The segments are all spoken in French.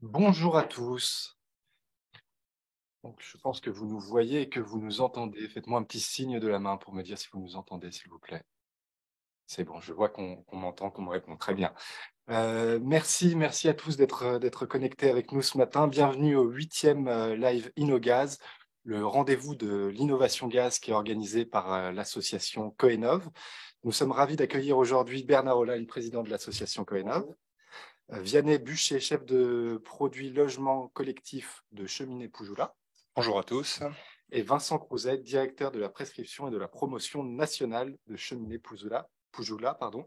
Bonjour à tous. Donc, je pense que vous nous voyez et que vous nous entendez. Faites-moi un petit signe de la main pour me dire si vous nous entendez, s'il vous plaît. C'est bon, je vois qu'on m'entend, qu'on me répond. Très bien. Merci à tous d'être connectés avec nous ce matin. Bienvenue au 8e live InnoGaz, le rendez-vous de l'innovation gaz qui est organisé par l'association Coenov. Nous sommes ravis d'accueillir aujourd'hui Bernard Hollagne, président de l'association Coenov. Vianney Buchet, chef de produit logement collectif de Cheminée Poujoula. Bonjour à tous. Et Vincent Crouzet, directeur de la prescription et de la promotion nationale de Cheminée Poujoula,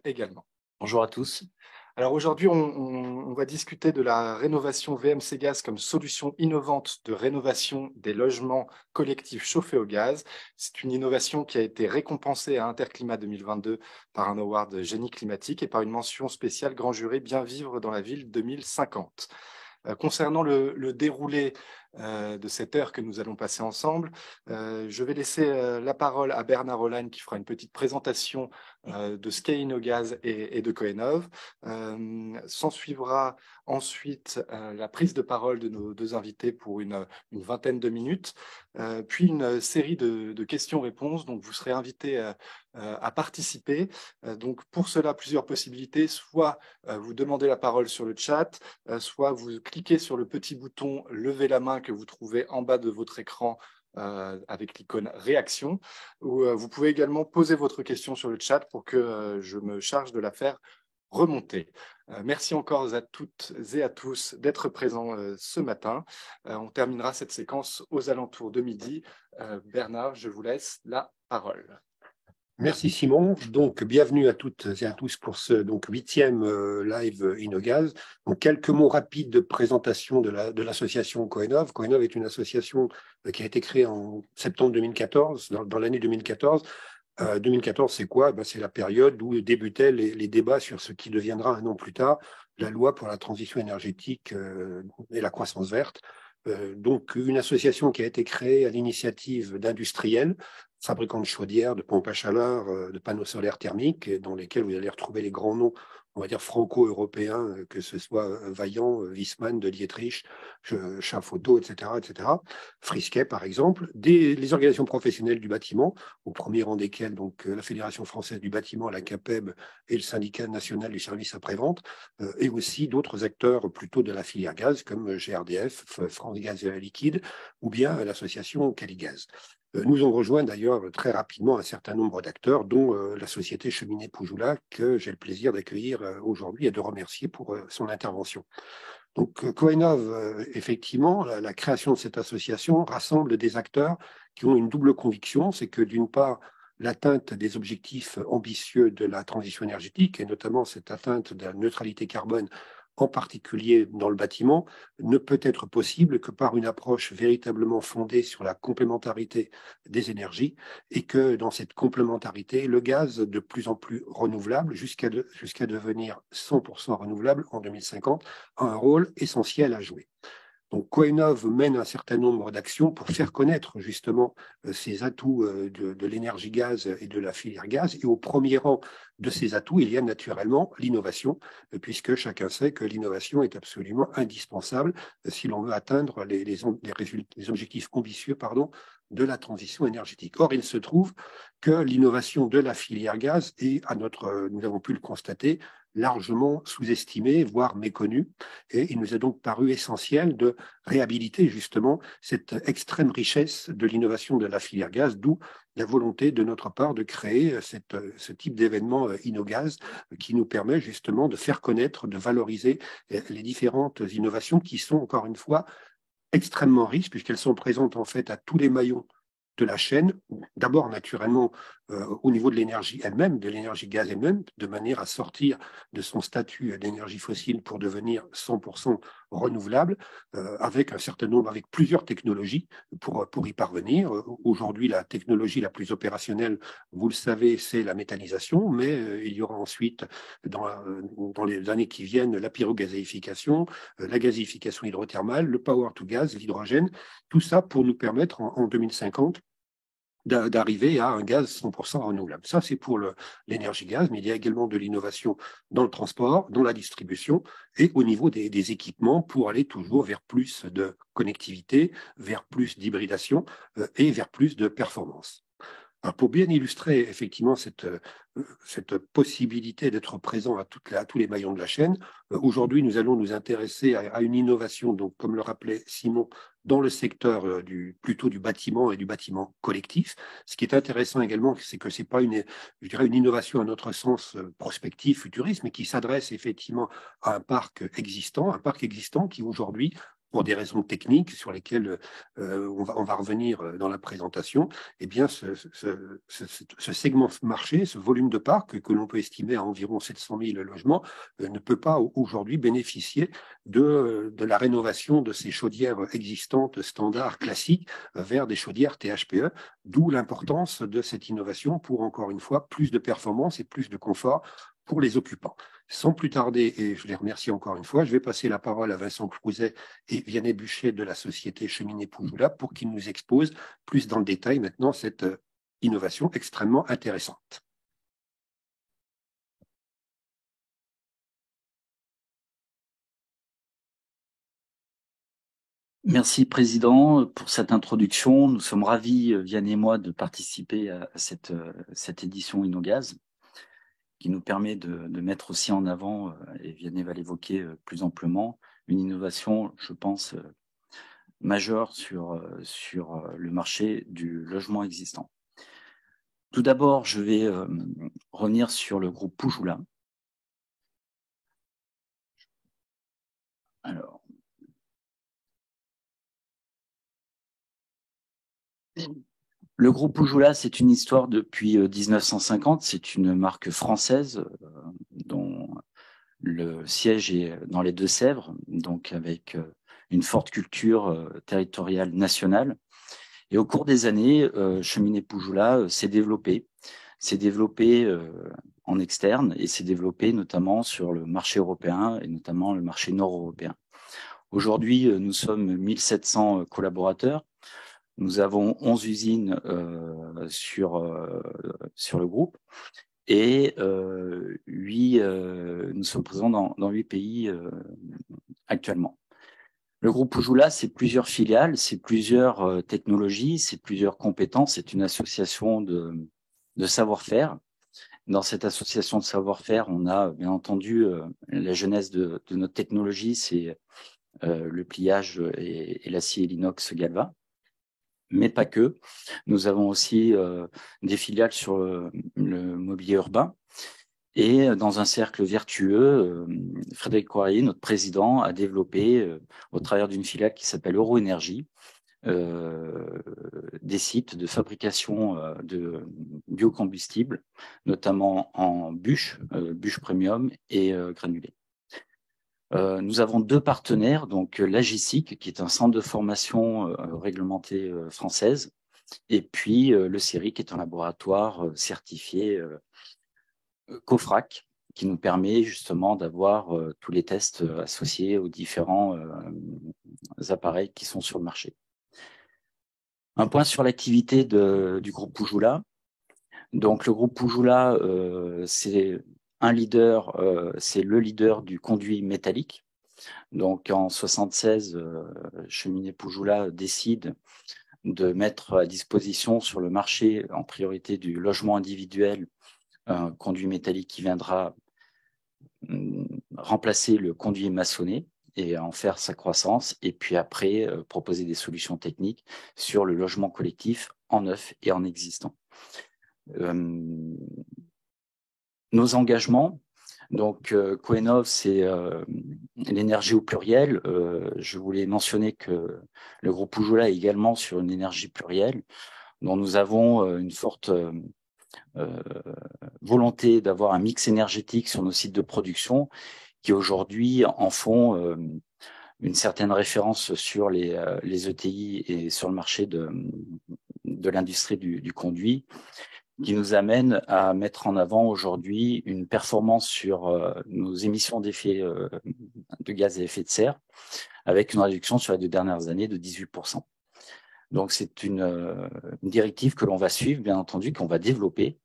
également. Bonjour à tous. Alors aujourd'hui, on va discuter de la rénovation VMC Gaz comme solution innovante de rénovation des logements collectifs chauffés au gaz. C'est une innovation qui a été récompensée à Interclimat 2022 par un award génie climatique et par une mention spéciale Grand Jury Bien vivre dans la ville 2050. Concernant le déroulé de cette heure que nous allons passer ensemble, je vais laisser la parole à Bernard Hollagne qui fera une petite présentation de ce qu'est InnoGaz et de Coenov. S'en suivra ensuite la prise de parole de nos deux invités pour une vingtaine de minutes, puis une série de questions-réponses. Donc, vous serez invités à participer. Donc, pour cela, plusieurs possibilités. Soit vous demandez la parole sur le chat, soit vous cliquez sur le petit bouton « Levez la main » que vous trouvez en bas de votre écran avec l'icône réaction. Ou, vous pouvez également poser votre question sur le chat pour que je me charge de la faire remonter. Merci encore à toutes et à tous d'être présents ce matin. On terminera cette séquence aux alentours de midi. Bernard, je vous laisse la parole. Merci Simon. Donc, bienvenue à toutes et à tous pour ce 8e live InnoGaz. Donc, quelques mots rapides de présentation de l'association Coenov. Coenov est une association qui a été créée en septembre 2014, dans l'année 2014. 2014, c'est quoi? C'est la période où débutaient les débats sur ce qui deviendra un an plus tard la loi pour la transition énergétique et la croissance verte. Donc, une association qui a été créée à l'initiative d'industriels, fabricants de chaudières, de pompes à chaleur, de panneaux solaires thermiques, dans lesquels vous allez retrouver les grands noms, on va dire franco-européens, que ce soit Vaillant, Wiesmann, De Dietrich, Chafoto, etc. Frisquet, par exemple, les organisations professionnelles du bâtiment, au premier rang desquelles donc la Fédération française du bâtiment, la CAPEB, et le Syndicat national du service après-vente, et aussi d'autres acteurs plutôt de la filière gaz, comme GRDF, France Gaz Liquide, ou bien l'association Caligaz. Nous ont rejoint d'ailleurs très rapidement un certain nombre d'acteurs, dont la société Cheminée Poujoula, que j'ai le plaisir d'accueillir aujourd'hui et de remercier pour son intervention. Donc, Coenov, effectivement, la création de cette association rassemble des acteurs qui ont une double conviction, c'est que d'une part, l'atteinte des objectifs ambitieux de la transition énergétique, et notamment cette atteinte de la neutralité carbone, en particulier dans le bâtiment, ne peut être possible que par une approche véritablement fondée sur la complémentarité des énergies, et que dans cette complémentarité, le gaz de plus en plus renouvelable, jusqu'à devenir 100% renouvelable en 2050, a un rôle essentiel à jouer. Donc, Coenov mène un certain nombre d'actions pour faire connaître justement ces atouts de l'énergie gaz et de la filière gaz. Et au premier rang de ces atouts, il y a naturellement l'innovation, puisque chacun sait que l'innovation est absolument indispensable si l'on veut atteindre les objectifs ambitieux de la transition énergétique. Or, il se trouve que l'innovation de la filière gaz est, nous avons pu le constater, largement sous-estimée, voire méconnue. Et il nous a donc paru essentiel de réhabiliter justement cette extrême richesse de l'innovation de la filière gaz, d'où la volonté de notre part de créer ce type d'événement InnoGaz qui nous permet justement de faire connaître, de valoriser les différentes innovations qui sont, encore une fois, extrêmement riches puisqu'elles sont présentes en fait à tous les maillons de la chaîne, d'abord naturellement au niveau de l'énergie elle-même, de l'énergie gaz elle-même, de manière à sortir de son statut d'énergie fossile pour devenir 100% renouvelable, avec plusieurs technologies pour y parvenir. Aujourd'hui, la technologie la plus opérationnelle, vous le savez, c'est la méthanisation, mais il y aura ensuite, dans les années qui viennent, la pyrogazéification, la gazéification hydrothermale, le power to gas, l'hydrogène, tout ça pour nous permettre en 2050 d'arriver à un gaz 100% renouvelable. Ça, c'est pour l'énergie gaz, mais il y a également de l'innovation dans le transport, dans la distribution et au niveau des équipements pour aller toujours vers plus de connectivité, vers plus d'hybridation et vers plus de performance. Alors pour bien illustrer effectivement cette possibilité d'être présent à tous les maillons de la chaîne, aujourd'hui nous allons nous intéresser à une innovation, donc comme le rappelait Simon, dans le secteur plutôt du bâtiment et du bâtiment collectif. Ce qui est intéressant également, c'est que ce n'est pas je dirais une innovation à notre sens prospectif, futuriste, mais qui s'adresse effectivement à un parc existant qui aujourd'hui, pour des raisons techniques sur lesquelles on va revenir dans la présentation, eh bien, ce segment marché, ce volume de parc que l'on peut estimer à environ 700 000 logements, ne peut pas aujourd'hui bénéficier de la rénovation de ces chaudières existantes, standards, classiques, vers des chaudières THPE, d'où l'importance de cette innovation pour, encore une fois, plus de performance et plus de confort pour les occupants. Sans plus tarder, et je les remercie encore une fois, je vais passer la parole à Vincent Crouzet et Vianney Buchet de la société Cheminée Poujoula pour qu'ils nous exposent plus dans le détail maintenant cette innovation extrêmement intéressante. Merci, Président, pour cette introduction. Nous sommes ravis, Vianney et moi, de participer à cette édition InnoGaz, qui nous permet de mettre aussi en avant, et Vianney va l'évoquer plus amplement, une innovation, je pense, majeure sur le marché du logement existant. Tout d'abord, je vais revenir sur le groupe Poujoula. Alors, le groupe Poujoula, c'est une histoire depuis 1950. C'est une marque française dont le siège est dans les Deux-Sèvres, donc avec une forte culture territoriale nationale. Et au cours des années, Cheminée Poujoula s'est développé en externe et s'est développé notamment sur le marché européen et notamment le marché nord-européen. Aujourd'hui, nous sommes 1700 collaborateurs. Nous avons 11 usines sur le groupe et nous sommes présents dans 8 pays actuellement. Le groupe Poujoula, c'est plusieurs filiales, c'est plusieurs technologies, c'est plusieurs compétences, c'est une association de savoir-faire. Dans cette association de savoir-faire, on a bien entendu la genèse de notre technologie, c'est le pliage et l'acier et l'inox Galva. Mais pas que. Nous avons aussi des filiales sur le mobilier urbain. Et dans un cercle vertueux, Frédéric Coirier, notre président, a développé, au travers d'une filiale qui s'appelle Euroénergie, des sites de fabrication de biocombustibles, notamment en bûches premium et granulés. Nous avons 2 partenaires, donc l'AGICIC, qui est un centre de formation réglementé française, et puis le CERI, qui est un laboratoire certifié COFRAC, qui nous permet justement d'avoir tous les tests associés aux différents appareils qui sont sur le marché. Un point sur l'activité du groupe Poujoula. Donc le groupe Poujoula, c'est le leader du conduit métallique. Donc en 76, Cheminée Poujoula décide de mettre à disposition sur le marché, en priorité du logement individuel, un conduit métallique qui viendra remplacer le conduit maçonné et en faire sa croissance, et puis après proposer des solutions techniques sur le logement collectif en neuf et en existant. Nos engagements, donc Coenov, c'est l'énergie au pluriel. Je voulais mentionner que le groupe Poujoula est également sur une énergie plurielle, dont nous avons une forte volonté d'avoir un mix énergétique sur nos sites de production qui aujourd'hui en font une certaine référence sur les ETI et sur le marché de l'industrie du conduit, qui nous amène à mettre en avant aujourd'hui une performance sur nos émissions de gaz à effet de serre, avec une réduction sur les 2 dernières années de 18%. Donc, c'est une directive que l'on va suivre, bien entendu, qu'on va développer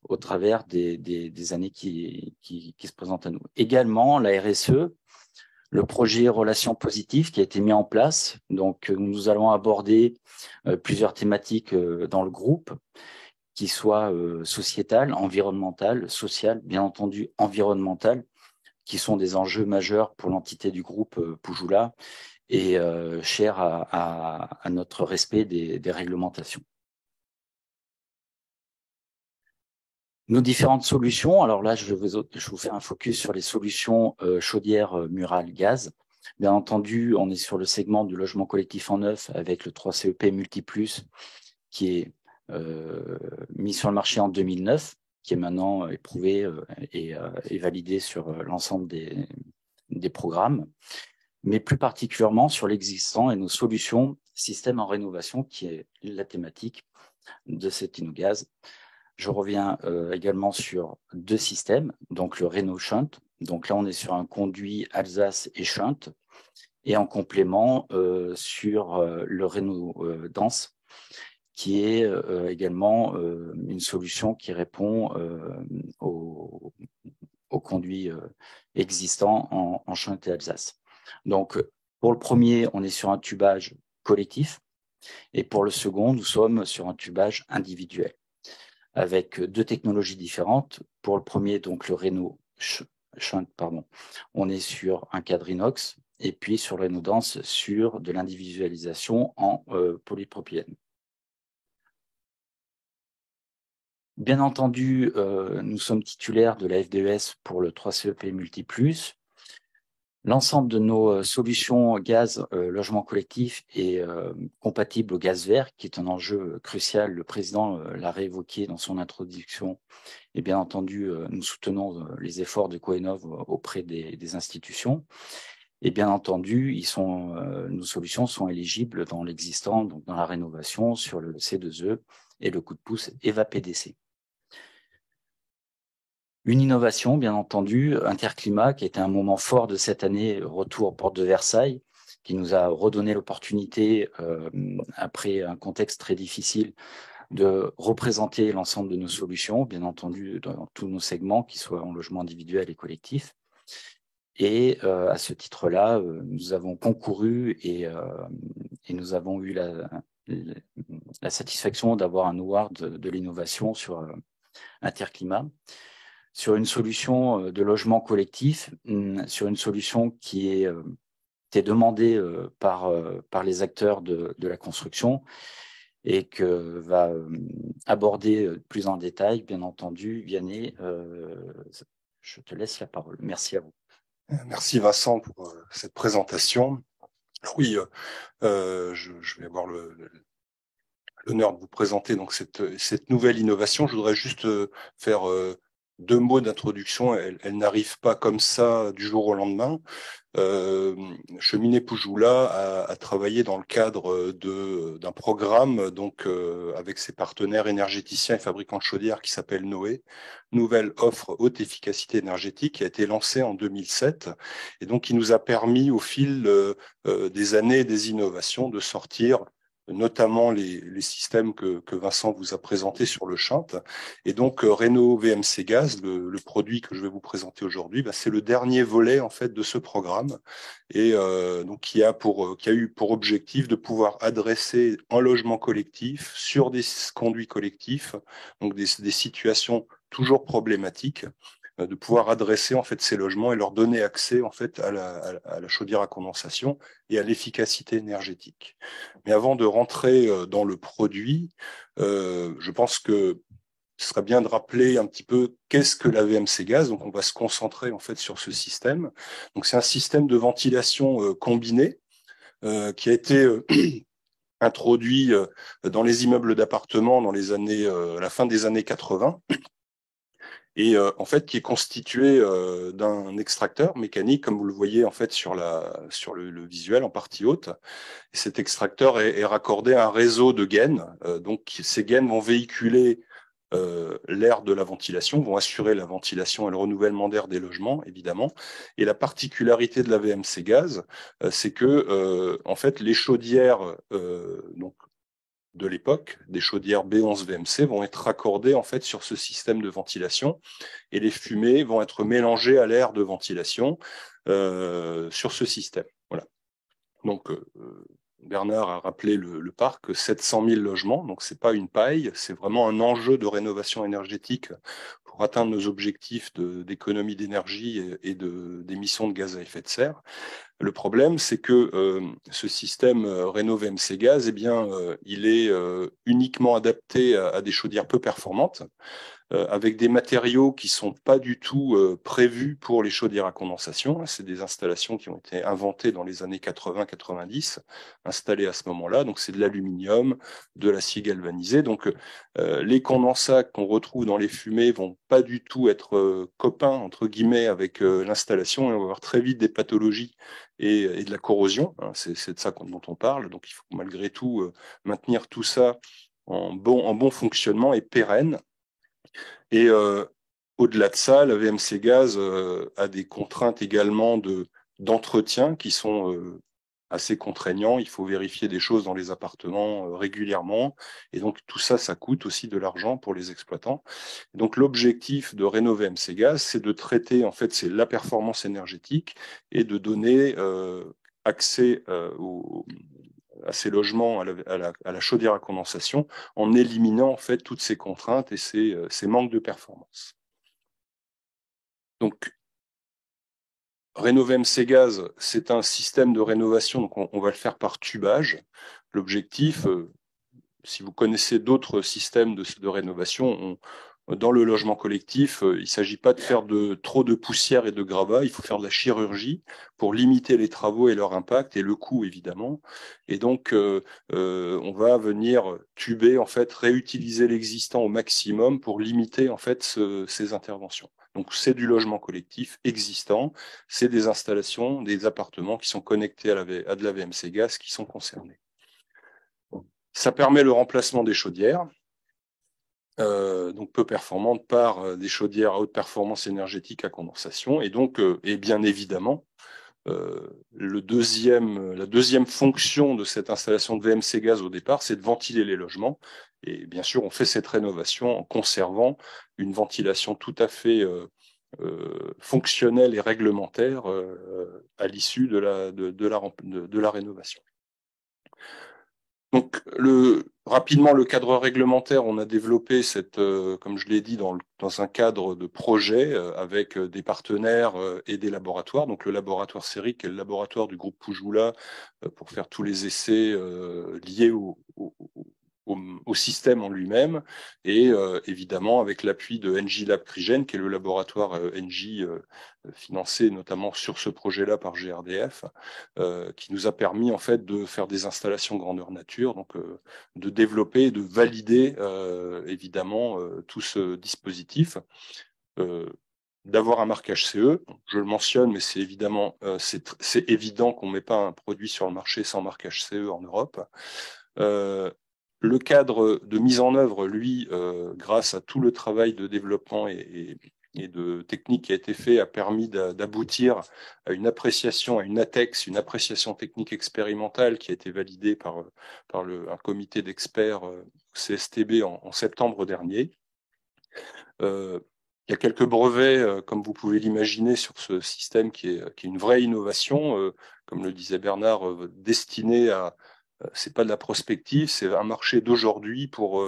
au travers des années qui se présentent à nous. Également, la RSE, le projet Relations positives qui a été mis en place. Donc, nous allons aborder plusieurs thématiques dans le groupe, qui soient sociétales, environnementales, sociales, bien entendu environnementales, qui sont des enjeux majeurs pour l'entité du groupe Pujula et chers à notre respect des réglementations. Nos différentes solutions, alors là, je vous fais un focus sur les solutions chaudières murales gaz. Bien entendu, on est sur le segment du logement collectif en neuf avec le 3CEP Multiplus qui est mis sur le marché en 2009, qui est maintenant éprouvé et validé sur l'ensemble des programmes, mais plus particulièrement sur l'existant et nos solutions système en rénovation, qui est la thématique de cet InnoGaz. Je reviens également sur deux systèmes, donc le Renault Shunt. Donc là, on est sur un conduit Alsace et Shunt, et en complément sur le Renault Dense, qui est également une solution qui répond aux conduits existants en Shunt et Alsace. Donc, pour le premier, on est sur un tubage collectif, et pour le second, nous sommes sur un tubage individuel, avec deux technologies différentes. Pour le premier, donc le Renault Shunt, on est sur un cadre inox, et puis sur le Renault Dense, sur de l'individualisation en polypropylène. Bien entendu, nous sommes titulaires de la FDES pour le 3CEP Multiplus. L'ensemble de nos solutions gaz logement collectif est compatible au gaz vert, qui est un enjeu crucial. Le président l'a réévoqué dans son introduction. Et bien entendu, nous soutenons les efforts de Coenov auprès des institutions. Et bien entendu, nos solutions sont éligibles dans l'existant, donc dans la rénovation, sur le C2E et le coup de pouce EVA-PDC. Une innovation, bien entendu, Interclimat, qui était un moment fort de cette année, retour Porte de Versailles, qui nous a redonné l'opportunité, après un contexte très difficile, de représenter l'ensemble de nos solutions, bien entendu, dans tous nos segments, qu'ils soient en logement individuel et collectif. Et à ce titre-là, nous avons concouru et nous avons eu la satisfaction d'avoir un award de l'innovation sur Interclimat, sur une solution de logement collectif, sur une solution qui est demandée par les acteurs de la construction et que va aborder plus en détail, bien entendu, Vianney. Je te laisse la parole. Merci à vous. Merci Vincent pour cette présentation. Oui, je vais avoir l'honneur de vous présenter donc cette nouvelle innovation. Je voudrais juste faire deux mots d'introduction. Elle n'arrive pas comme ça du jour au lendemain. Cheminée Pujula a travaillé dans le cadre d'un programme donc avec ses partenaires énergéticiens et fabricants de chaudières qui s'appelle Noé, Nouvelle offre haute efficacité énergétique, qui a été lancée en 2007 et donc qui nous a permis au fil des années des innovations de sortir notamment les systèmes que Vincent vous a présentés sur le Shunt. Et donc, Renault VMC Gaz, le produit que je vais vous présenter aujourd'hui, c'est le dernier volet en fait de ce programme et donc qui a eu pour objectif de pouvoir adresser un logement collectif sur des conduits collectifs, donc des situations toujours problématiques, de pouvoir adresser en fait ces logements et leur donner accès en fait à la chaudière à condensation et à l'efficacité énergétique. Mais avant de rentrer dans le produit, je pense que ce serait bien de rappeler un petit peu qu'est-ce que la VMC Gaz. Donc on va se concentrer en fait sur ce système. Donc c'est un système de ventilation combiné qui a été introduit dans les immeubles d'appartements dans les années à la fin des années 80. Et en fait qui est constitué d'un extracteur mécanique, comme vous le voyez en fait sur le visuel en partie haute. Et cet extracteur est raccordé à un réseau de gaines. Donc ces gaines vont véhiculer l'air de la ventilation, vont assurer la ventilation et le renouvellement d'air des logements, évidemment. Et la particularité de la VMC Gaz, c'est que en fait les chaudières donc de l'époque, des chaudières B11 VMC, vont être raccordées en fait sur ce système de ventilation et les fumées vont être mélangées à l'air de ventilation sur ce système. Voilà. Donc, Bernard a rappelé le parc, 700 000 logements, donc c'est pas une paille, c'est vraiment un enjeu de rénovation énergétique pour atteindre nos objectifs d'économie d'énergie et d'émissions de gaz à effet de serre. Le problème, c'est que ce système Rénov' Gaz, eh bien, il est uniquement adapté à des chaudières peu performantes, avec des matériaux qui sont pas du tout prévus pour les chaudières à condensation. C'est des installations qui ont été inventées dans les années 80-90, installées à ce moment-là. Donc c'est de l'aluminium, de l'acier galvanisé. Donc les condensats qu'on retrouve dans les fumées vont pas du tout être copains entre guillemets avec l'installation et on va avoir très vite des pathologies et de la corrosion. Hein. C'est de ça dont on parle. Donc il faut malgré tout maintenir tout ça en bon fonctionnement et pérenne. Et au-delà de ça, la VMC Gaz a des contraintes également d'entretien qui sont assez contraignants. Il faut vérifier des choses dans les appartements régulièrement. Et donc, tout ça, ça coûte aussi de l'argent pour les exploitants. Et donc, l'objectif de Rénov' VMC Gaz, c'est de traiter, en fait, c'est la performance énergétique et de donner accès à ces logements, à la chaudière à condensation, en éliminant en fait toutes ces contraintes et ces manques de performance. Donc, Rénov' Gaz, c'est un système de rénovation, donc on va le faire par tubage. L'objectif, si vous connaissez d'autres systèmes de rénovation, dans le logement collectif, il ne s'agit pas de faire trop de poussière et de gravat, il faut faire de la chirurgie pour limiter les travaux et leur impact et le coût évidemment. Et donc, on va venir tuber, en fait, réutiliser l'existant au maximum pour limiter en fait ces interventions. Donc, c'est du logement collectif existant, c'est des installations, des appartements qui sont connectés à de la VMC Gaz qui sont concernés. Ça permet le remplacement des chaudières. Donc peu performantes par des chaudières à haute performance énergétique à condensation. Et donc, et bien évidemment, la deuxième fonction de cette installation de VMC Gaz au départ, c'est de ventiler les logements. Et bien sûr, on fait cette rénovation en conservant une ventilation tout à fait fonctionnelle et réglementaire à l'issue de la rénovation. Donc, rapidement, le cadre réglementaire, on a développé comme je l'ai dit, dans un cadre de projet avec des partenaires et des laboratoires. Donc, le laboratoire CERIC est le laboratoire du groupe Poujoula pour faire tous les essais liés au système en lui-même et évidemment avec l'appui de NJ Lab Crigen, qui est le laboratoire NJ financé notamment sur ce projet-là par GRDF, qui nous a permis en fait de faire des installations grandeur nature, donc de développer et de valider évidemment tout ce dispositif. D'avoir un marquage CE, je le mentionne, mais c'est évidemment c'est évident qu'on ne met pas un produit sur le marché sans marquage CE en Europe. Le cadre de mise en œuvre, lui, grâce à tout le travail de développement et de technique qui a été fait, a permis d'aboutir à une appréciation, à une ATEX, une appréciation technique expérimentale qui a été validée par un comité d'experts CSTB en septembre dernier. Il y a quelques brevets, comme vous pouvez l'imaginer, sur ce système qui est une vraie innovation, comme le disait Bernard, destiné à c'est pas de la prospective, c'est un marché d'aujourd'hui pour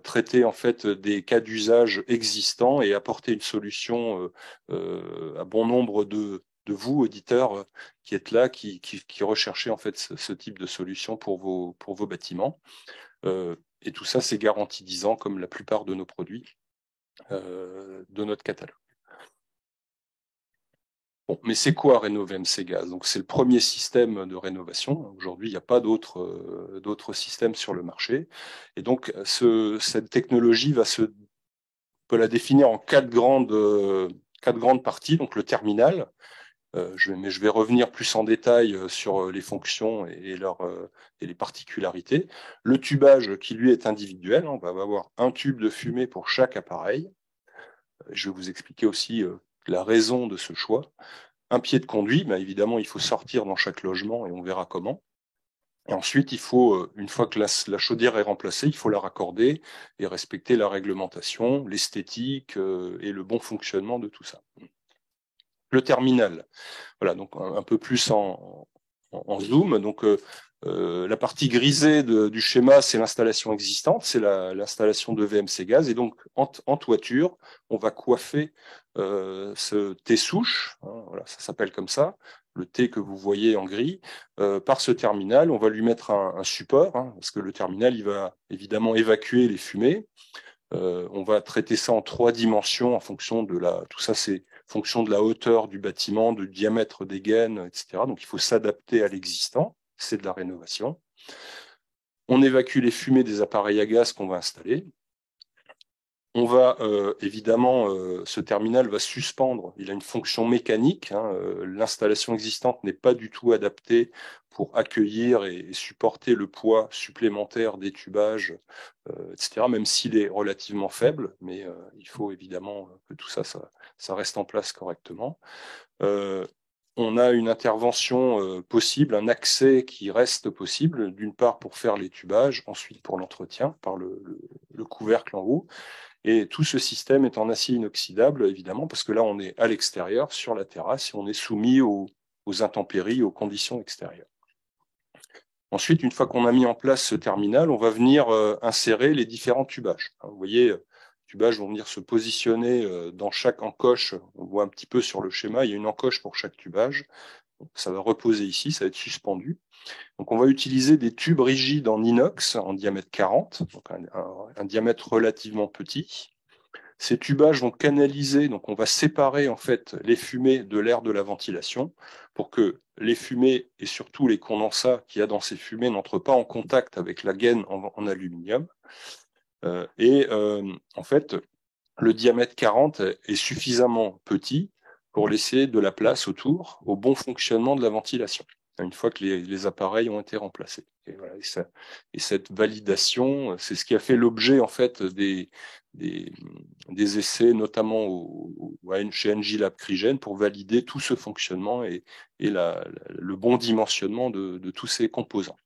traiter en fait des cas d'usage existants et apporter une solution à bon nombre de vous, auditeurs, qui êtes là, qui recherchez en fait ce type de solution pour vos bâtiments. Et tout ça, c'est garanti 10 ans, comme la plupart de nos produits de notre catalogue. Bon, mais c'est quoi Rénov' Gaz? Donc c'est le premier système de rénovation. Aujourd'hui, il n'y a pas d'autres systèmes sur le marché. Et donc cette technologie on peut la définir en quatre grandes parties. Donc le terminal. Mais je vais revenir plus en détail sur les fonctions et les particularités. Le tubage qui lui est individuel. On va avoir un tube de fumée pour chaque appareil. Je vais vous expliquer aussi la raison de ce choix. Un pied de conduit, évidemment, il faut sortir dans chaque logement et on verra comment. Et ensuite, il faut, une fois que la chaudière est remplacée, il faut la raccorder et respecter la réglementation, l'esthétique et le bon fonctionnement de tout ça. Le terminal, voilà, donc un peu plus en zoom. Donc, la partie grisée du schéma, c'est l'installation existante, c'est l'installation de VMC Gaz. Et donc, en toiture, on va coiffer ce T-souche, hein, voilà, ça s'appelle comme ça, le T que vous voyez en gris, par ce terminal. On va lui mettre un support, hein, parce que le terminal, il va évidemment évacuer les fumées. On va traiter ça en 3 dimensions en fonction de tout ça, c'est fonction de la hauteur du bâtiment, du diamètre des gaines, etc. Donc, il faut s'adapter à l'existant. C'est de la rénovation. On évacue les fumées des appareils à gaz qu'on va installer. On va évidemment, ce terminal va suspendre. Il a une fonction mécanique. Hein, l'installation existante n'est pas du tout adaptée pour accueillir et supporter le poids supplémentaire des tubages, etc., même s'il est relativement faible, mais il faut évidemment que tout ça reste en place correctement. On a une intervention possible, un accès qui reste possible, d'une part pour faire les tubages, ensuite pour l'entretien par le couvercle en haut. Et tout ce système est en acier inoxydable, évidemment, parce que là, on est à l'extérieur, sur la terrasse, et on est soumis aux intempéries, aux conditions extérieures. Ensuite, une fois qu'on a mis en place ce terminal, on va venir insérer les différents tubages. Vous voyez, les tubages vont venir se positionner dans chaque encoche. On voit un petit peu sur le schéma, il y a une encoche pour chaque tubage. Donc, ça va reposer ici, ça va être suspendu. Donc, on va utiliser des tubes rigides en inox en diamètre 40, donc un diamètre relativement petit. Ces tubages vont canaliser, donc on va séparer en fait les fumées de l'air de la ventilation pour que les fumées et surtout les condensats qu'il y a dans ces fumées n'entrent pas en contact avec la gaine en aluminium. En fait, le diamètre 40 est suffisamment petit pour laisser de la place autour au bon fonctionnement de la ventilation, une fois que les appareils ont été remplacés. Et, voilà, et cette validation, c'est ce qui a fait l'objet en fait des essais, notamment chez Engie Lab Crygène, pour valider tout ce fonctionnement et le bon dimensionnement de tous ces composants.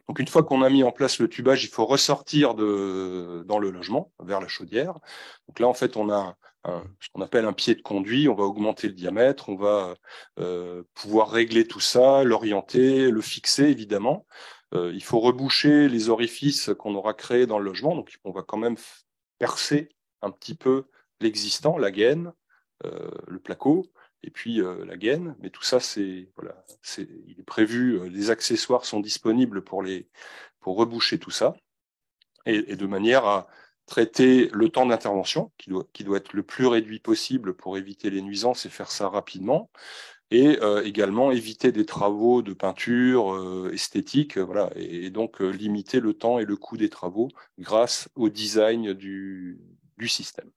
Donc, une fois qu'on a mis en place le tubage, il faut ressortir dans le logement, vers la chaudière. Donc là, en fait, on a ce qu'on appelle un pied de conduit. On va augmenter le diamètre, on va pouvoir régler tout ça, l'orienter, le fixer, évidemment. Il faut reboucher les orifices qu'on aura créés dans le logement. Donc, on va quand même percer un petit peu l'existant, la gaine, le placo, et puis la gaine. Mais tout ça, il est prévu, les accessoires sont disponibles pour reboucher tout ça, et de manière à traiter le temps d'intervention, qui doit être le plus réduit possible pour éviter les nuisances et faire ça rapidement, et également éviter des travaux de peinture esthétique, voilà, et donc limiter le temps et le coût des travaux grâce au design du système.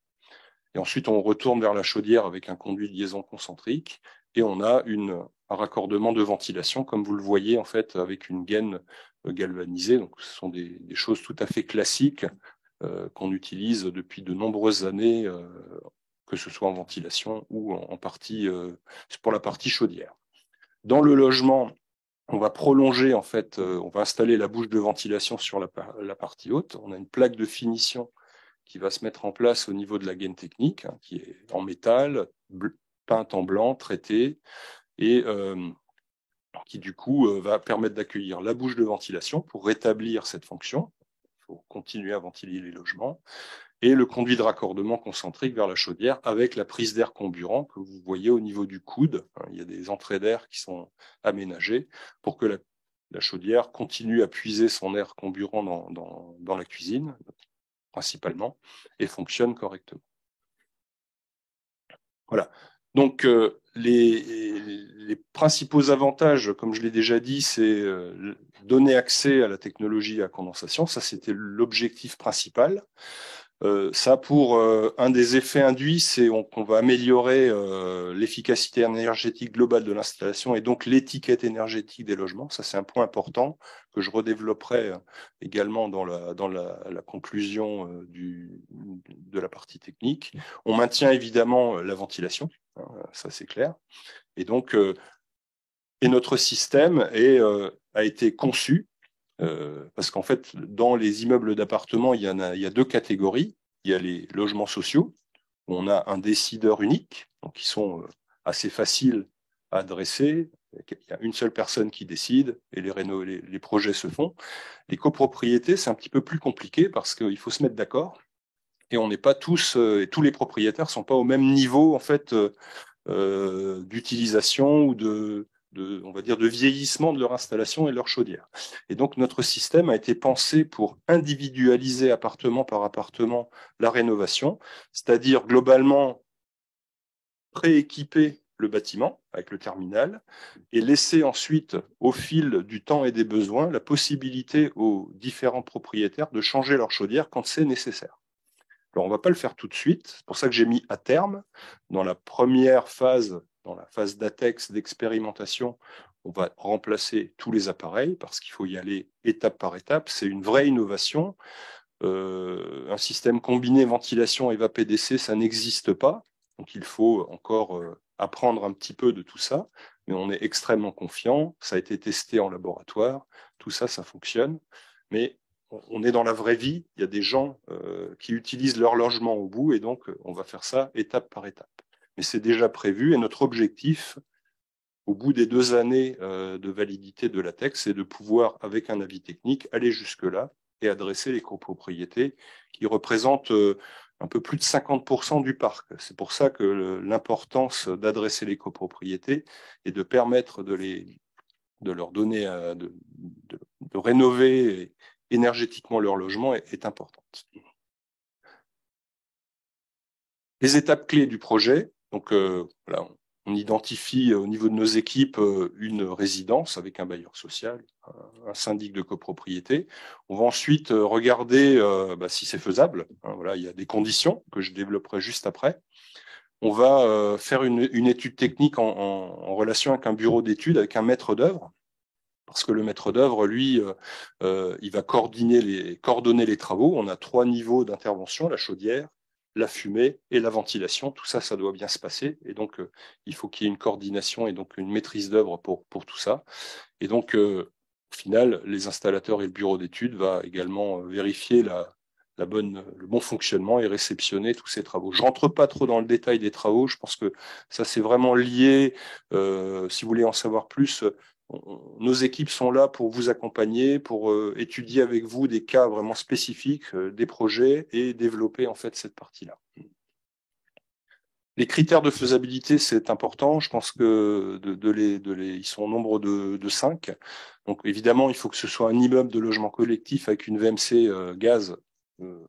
Et ensuite, on retourne vers la chaudière avec un conduit de liaison concentrique et on a un raccordement de ventilation, comme vous le voyez, en fait, avec une gaine galvanisée. Donc, ce sont des choses tout à fait classiques qu'on utilise depuis de nombreuses années, que ce soit en ventilation ou en partie pour la partie chaudière. Dans le logement, on va prolonger, en fait, on va installer la bouche de ventilation sur la partie haute. On a une plaque de finition qui va se mettre en place au niveau de la gaine technique, hein, qui est en métal, peinte en blanc, traitée, et qui du coup va permettre d'accueillir la bouche de ventilation pour rétablir cette fonction. Il faut continuer à ventiler les logements, et le conduit de raccordement concentrique vers la chaudière avec la prise d'air comburant que vous voyez au niveau du coude. Il y a des entrées d'air qui sont aménagées pour que la chaudière continue à puiser son air comburant dans la cuisine, principalement, et fonctionne correctement. Voilà. Donc, les principaux avantages, comme je l'ai déjà dit, c'est donner accès à la technologie à condensation. Ça, c'était l'objectif principal. Ça, pour un des effets induits, c'est qu'on va améliorer l'efficacité énergétique globale de l'installation et donc l'étiquette énergétique des logements. Ça, c'est un point important que je redévelopperai également dans la conclusion de la partie technique. On maintient évidemment la ventilation, hein, ça c'est clair. Et donc, Et notre système a été conçu parce qu'en fait, dans les immeubles d'appartements, il y a deux catégories. Il y a les logements sociaux, où on a un décideur unique, donc qui sont assez faciles à adresser. Il y a une seule personne qui décide et les projets se font. Les copropriétés, c'est un petit peu plus compliqué parce qu'il faut se mettre d'accord. Et on n'est pas tous, et tous les propriétaires sont pas au même niveau en fait d'utilisation ou on va dire de vieillissement de leur installation et de leur chaudière. Et donc notre système a été pensé pour individualiser appartement par appartement la rénovation, c'est-à-dire globalement prééquiper le bâtiment avec le terminal et laisser ensuite, au fil du temps et des besoins, la possibilité aux différents propriétaires de changer leur chaudière quand c'est nécessaire. Alors, on ne va pas le faire tout de suite. C'est pour ça que j'ai mis à terme, dans la première phase, dans la phase d'ATEX, d'expérimentation, on va remplacer tous les appareils parce qu'il faut y aller étape par étape. C'est une vraie innovation. Un système combiné ventilation et VAPDC, ça n'existe pas. Donc, il faut encore apprendre un petit peu de tout ça. Mais on est extrêmement confiant. Ça a été testé en laboratoire. Tout ça, ça fonctionne. Mais on est dans la vraie vie, il y a des gens qui utilisent leur logement au bout et donc on va faire ça étape par étape. Mais c'est déjà prévu et notre objectif, au bout des 2 années de validité de l'ATEX, c'est de pouvoir, avec un avis technique, aller jusque-là et adresser les copropriétés qui représentent un peu plus de 50% du parc. C'est pour ça que l'importance d'adresser les copropriétés et de permettre de leur donner, de rénover énergétiquement leur logement est importante. Les étapes clés du projet, donc voilà, on identifie au niveau de nos équipes une résidence avec un bailleur social, un syndic de copropriété. On va ensuite regarder si c'est faisable. Voilà, il y a des conditions que je développerai juste après. On va faire une étude technique en relation avec un bureau d'études, avec un maître d'œuvre. Parce que le maître d'œuvre, lui, il va coordonner les travaux. On a 3 niveaux d'intervention, la chaudière, la fumée et la ventilation. Tout ça, ça doit bien se passer. Et donc, il faut qu'il y ait une coordination et donc une maîtrise d'œuvre pour tout ça. Et donc, au final, les installateurs et le bureau d'études va également vérifier le bon fonctionnement et réceptionner tous ces travaux. Je rentre pas trop dans le détail des travaux. Je pense que ça, c'est vraiment lié. Si vous voulez en savoir plus, nos équipes sont là pour vous accompagner, pour étudier avec vous des cas vraiment spécifiques, des projets et développer en fait cette partie-là. Les critères de faisabilité, c'est important. Je pense que ils sont au nombre de 5. Donc évidemment, il faut que ce soit un immeuble de logement collectif avec une VMC gaz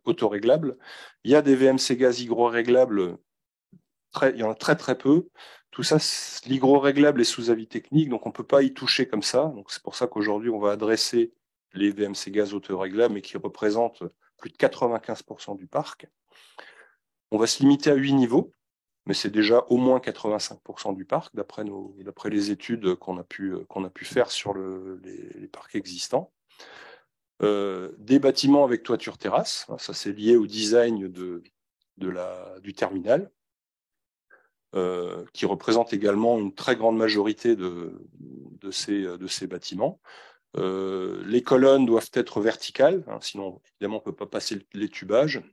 autoréglable. Il y a des VMC gaz hygroréglables, il y en a très très peu. Tout ça, l'hygroréglable est sous avis technique, donc on ne peut pas y toucher comme ça. Donc c'est pour ça qu'aujourd'hui, on va adresser les VMC gaz autoréglables, mais qui représentent plus de 95% du parc. On va se limiter à 8 niveaux, mais c'est déjà au moins 85% du parc, d'après les études qu'on a pu faire sur les parcs existants. Des bâtiments avec toiture terrasse, ça c'est lié au design du terminal. Qui représente également une très grande majorité de ces bâtiments. Les colonnes doivent être verticales, sinon évidemment on ne peut pas passer les tubages.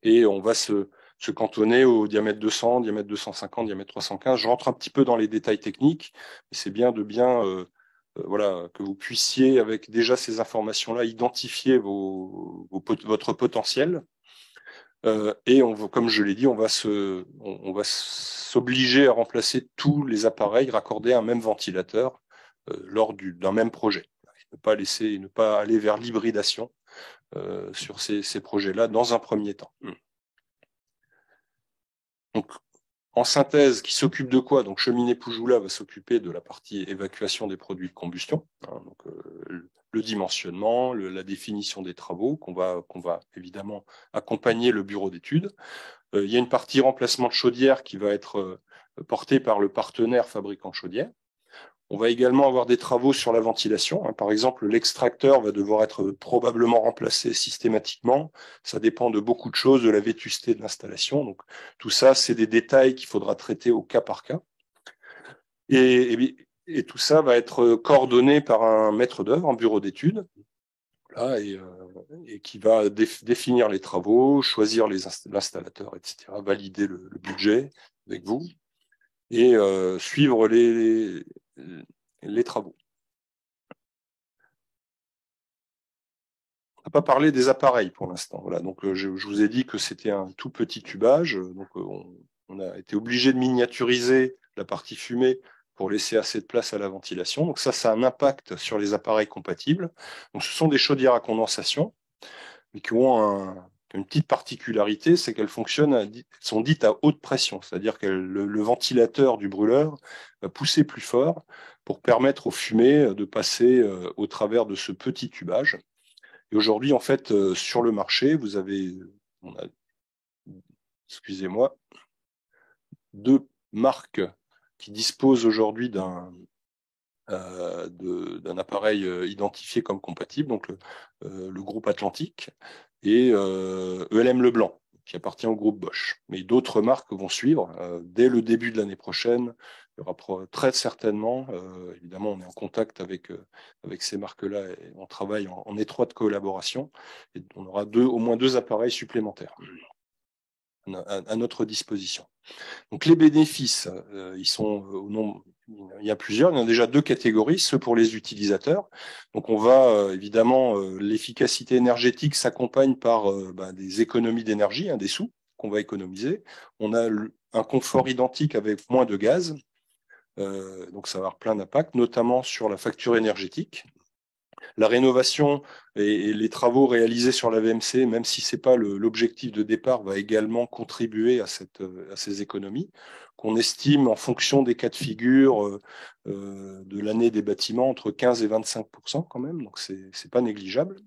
Et on va se cantonner au diamètre 200, diamètre 250, diamètre 315. Je rentre un petit peu dans les détails techniques, mais c'est bien que vous puissiez, avec déjà ces informations-là, identifier votre potentiel. Et comme je l'ai dit, on va s'obliger à remplacer tous les appareils raccordés à un même ventilateur lors d'un même projet. Ne pas aller vers l'hybridation sur ces projets-là dans un premier temps. Donc, en synthèse, qui s'occupe de quoi? Donc, Cheminée Poujoula va s'occuper de la partie évacuation des produits de combustion, donc le dimensionnement, la définition des travaux, qu'on va évidemment accompagner le bureau d'études. Il y a une partie remplacement de chaudière qui va être portée par le partenaire fabricant chaudière. On va également avoir des travaux sur la ventilation. Par exemple, l'extracteur va devoir être probablement remplacé systématiquement. Ça dépend de beaucoup de choses, de la vétusté de l'installation. Donc, tout ça, c'est des détails qu'il faudra traiter au cas par cas. Et Et tout ça va être coordonné par un maître d'œuvre, un bureau d'études, voilà, et qui va définir les travaux, choisir l'installateur, etc., valider le budget avec vous et suivre les travaux. On n'a pas parlé des appareils pour l'instant. Voilà, donc je vous ai dit que c'était un tout petit tubage. Donc on a été obligé de miniaturiser la partie fumée pour laisser assez de place à la ventilation. Donc ça a un impact sur les appareils compatibles. Donc ce sont des chaudières à condensation, mais qui ont une petite particularité, c'est qu'elles sont dites à haute pression, c'est-à-dire que le ventilateur du brûleur va pousser plus fort pour permettre aux fumées de passer au travers de ce petit tubage. Et aujourd'hui, en fait, sur le marché, excusez-moi, 2 marques qui disposent aujourd'hui d'un appareil identifié comme compatible, donc le groupe Atlantique et ELM Leblanc, qui appartient au groupe Bosch. Mais d'autres marques vont suivre dès le début de l'année prochaine. Il y aura très certainement, évidemment, on est en contact avec ces marques-là et on travaille en étroite collaboration. Et on aura au moins 2 appareils supplémentaires à notre disposition. Donc les bénéfices, ils sont au nombre. Il y a plusieurs, il y en a déjà 2 catégories, ceux pour les utilisateurs. Donc on va évidemment, l'efficacité énergétique s'accompagne par des économies d'énergie, des sous qu'on va économiser. On a un confort identique avec moins de gaz, donc ça va avoir plein d'impacts, notamment sur la facture énergétique. La rénovation et les travaux réalisés sur la VMC, même si ce n'est pas l'objectif de départ, va également contribuer à ces économies, qu'on estime en fonction des cas de figure de l'année des bâtiments entre 15 et 25% quand même, donc ce n'est pas négligeable.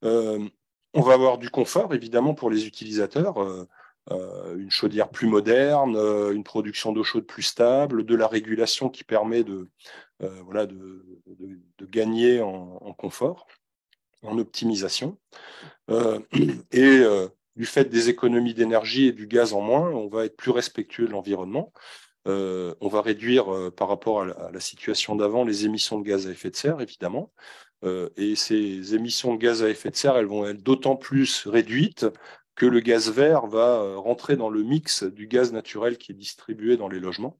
On va avoir du confort, évidemment, pour les utilisateurs, une chaudière plus moderne, une production d'eau chaude plus stable, de la régulation qui permet de gagner en confort, en optimisation. Et du fait des économies d'énergie et du gaz en moins, on va être plus respectueux de l'environnement. On va réduire par rapport à la situation d'avant les émissions de gaz à effet de serre, évidemment. Et ces émissions de gaz à effet de serre, elles vont être d'autant plus réduites que le gaz vert va rentrer dans le mix du gaz naturel qui est distribué dans les logements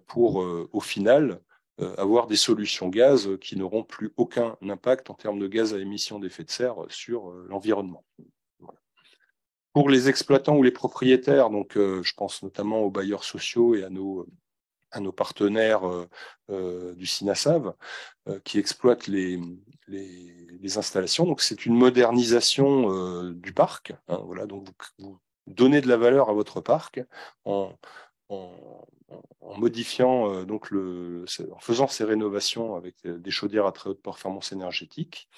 pour, au final, avoir des solutions gaz qui n'auront plus aucun impact en termes de gaz à émission d'effet de serre sur l'environnement. Voilà. Pour les exploitants ou les propriétaires, donc je pense notamment aux bailleurs sociaux et à nos partenaires du CINASAV qui exploitent les installations. Donc c'est une modernisation du parc. Voilà, donc vous donnez de la valeur à votre parc en modifiant en faisant ces rénovations avec des chaudières à très haute performance énergétique.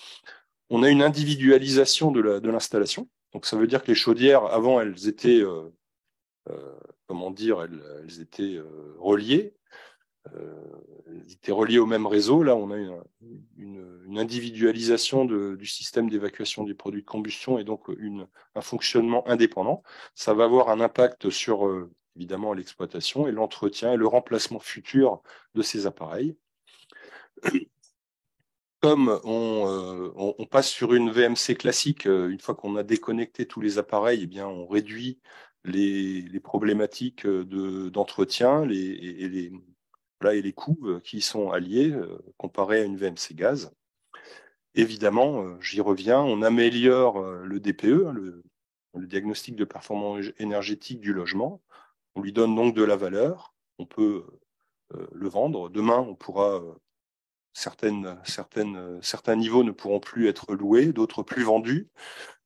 On a une individualisation de l'installation. Donc ça veut dire que les chaudières, avant, elles étaient elles étaient reliées. Elles étaient reliées au même réseau. Là, on a une individualisation du système d'évacuation des produits de combustion et donc un fonctionnement indépendant. Ça va avoir un impact sur évidemment l'exploitation et l'entretien et le remplacement futur de ces appareils. Comme on passe sur une VMC classique, une fois qu'on a déconnecté tous les appareils, eh bien, on réduit les problématiques d'entretien et les coûts qui y sont alliés comparés à une VMC gaz. Évidemment, j'y reviens, on améliore le DPE, le diagnostic de performance énergétique du logement. On lui donne donc de la valeur, on peut le vendre. Demain, on pourra certains niveaux ne pourront plus être loués, d'autres plus vendus.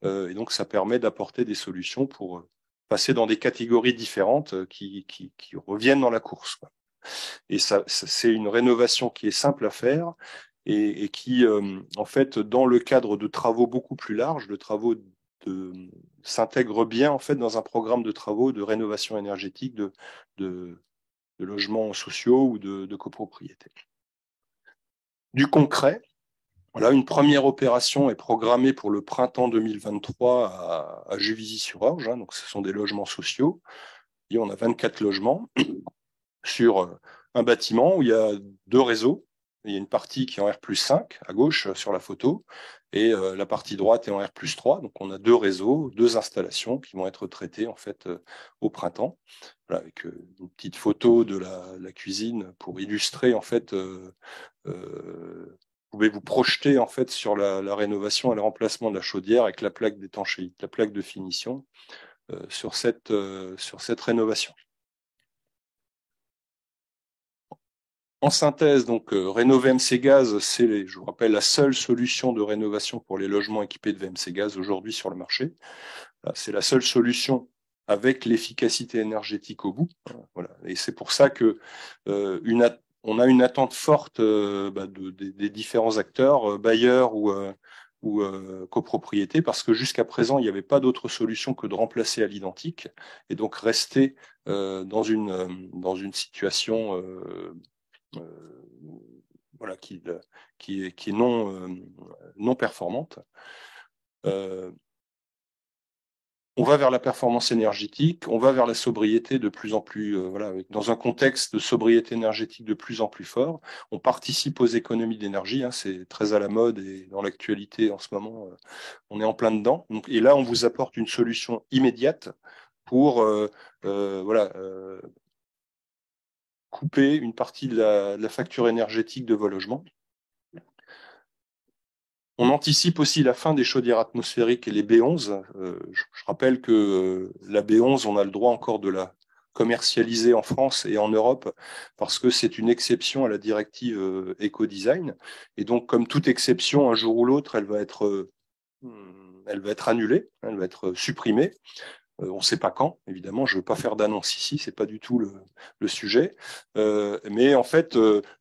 Et donc, ça permet d'apporter des solutions pour passer dans des catégories différentes qui reviennent dans la course, quoi. Et c'est une rénovation qui est simple à faire et qui, en fait, dans le cadre de travaux beaucoup plus larges, de travaux s'intègre bien en fait dans un programme de travaux de rénovation énergétique de logements sociaux ou de copropriété. Du concret, voilà, une première opération est programmée pour le printemps 2023 à Juvisy-sur-Orge. Donc ce sont des logements sociaux. Et on a 24 logements sur un bâtiment où il y a 2 réseaux. Il y a une partie qui est en R+5 à gauche sur la photo et la partie droite est en R+3. Donc on a 2 réseaux, 2 installations qui vont être traitées en fait au printemps. Voilà, avec une petite photo de la cuisine pour illustrer en fait. Vous pouvez vous projeter en fait sur la rénovation et le remplacement de la chaudière avec la plaque d'étanchéité, la plaque de finition sur cette rénovation. En synthèse, donc Rénover VMC Gaz, c'est, je vous rappelle, la seule solution de rénovation pour les logements équipés de VMC Gaz aujourd'hui sur le marché. C'est la seule solution avec l'efficacité énergétique au bout. Voilà. Et c'est pour ça que on a une attente forte des différents acteurs, bailleurs ou copropriétés, parce que jusqu'à présent, il n'y avait pas d'autre solution que de remplacer à l'identique et donc rester dans une situation voilà, qui est non performante. On va vers la performance énergétique, on va vers la sobriété de plus en plus, voilà, dans un contexte de sobriété énergétique de plus en plus fort. On participe aux économies d'énergie, hein, c'est très à la mode et dans l'actualité en ce moment, on est en plein dedans. Donc, et là, on vous apporte une solution immédiate pour voilà, couper une partie de la facture énergétique de vos logements. On anticipe aussi la fin des chaudières atmosphériques et les B11. Je rappelle que la B11, on a le droit encore de la commercialiser en France et en Europe parce que c'est une exception à la directive éco-design. Et donc, comme toute exception, un jour ou l'autre, elle va être annulée, elle va être supprimée. On ne sait pas quand, évidemment. Je ne veux pas faire d'annonce ici, c'est pas du tout le sujet. Mais en fait,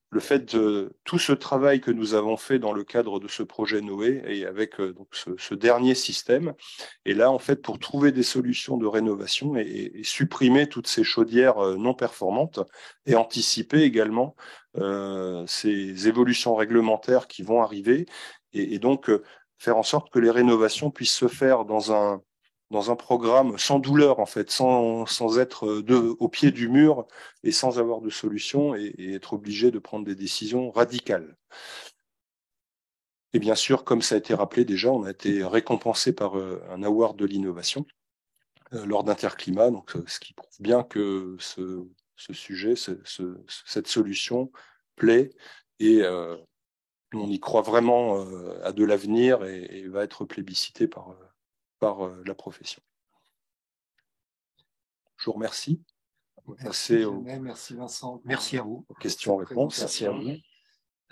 le fait de tout ce travail que nous avons fait dans le cadre de ce projet Noé et avec donc ce dernier système, est là en fait pour trouver des solutions de rénovation et supprimer toutes ces chaudières non performantes et anticiper également ces évolutions réglementaires qui vont arriver et donc faire en sorte que les rénovations puissent se faire dans un programme sans douleur, en fait, sans être au pied du mur et sans avoir de solution et être obligé de prendre des décisions radicales. Et bien sûr, comme ça a été rappelé déjà, on a été récompensé par un award de l'innovation lors d'Interclimat, donc ce qui prouve bien que ce sujet, cette solution plaît et on y croit vraiment à de l'avenir et va être plébiscité par la profession. Je vous remercie. Merci Vincent. Merci à vous. Questions-réponses. Merci à vous.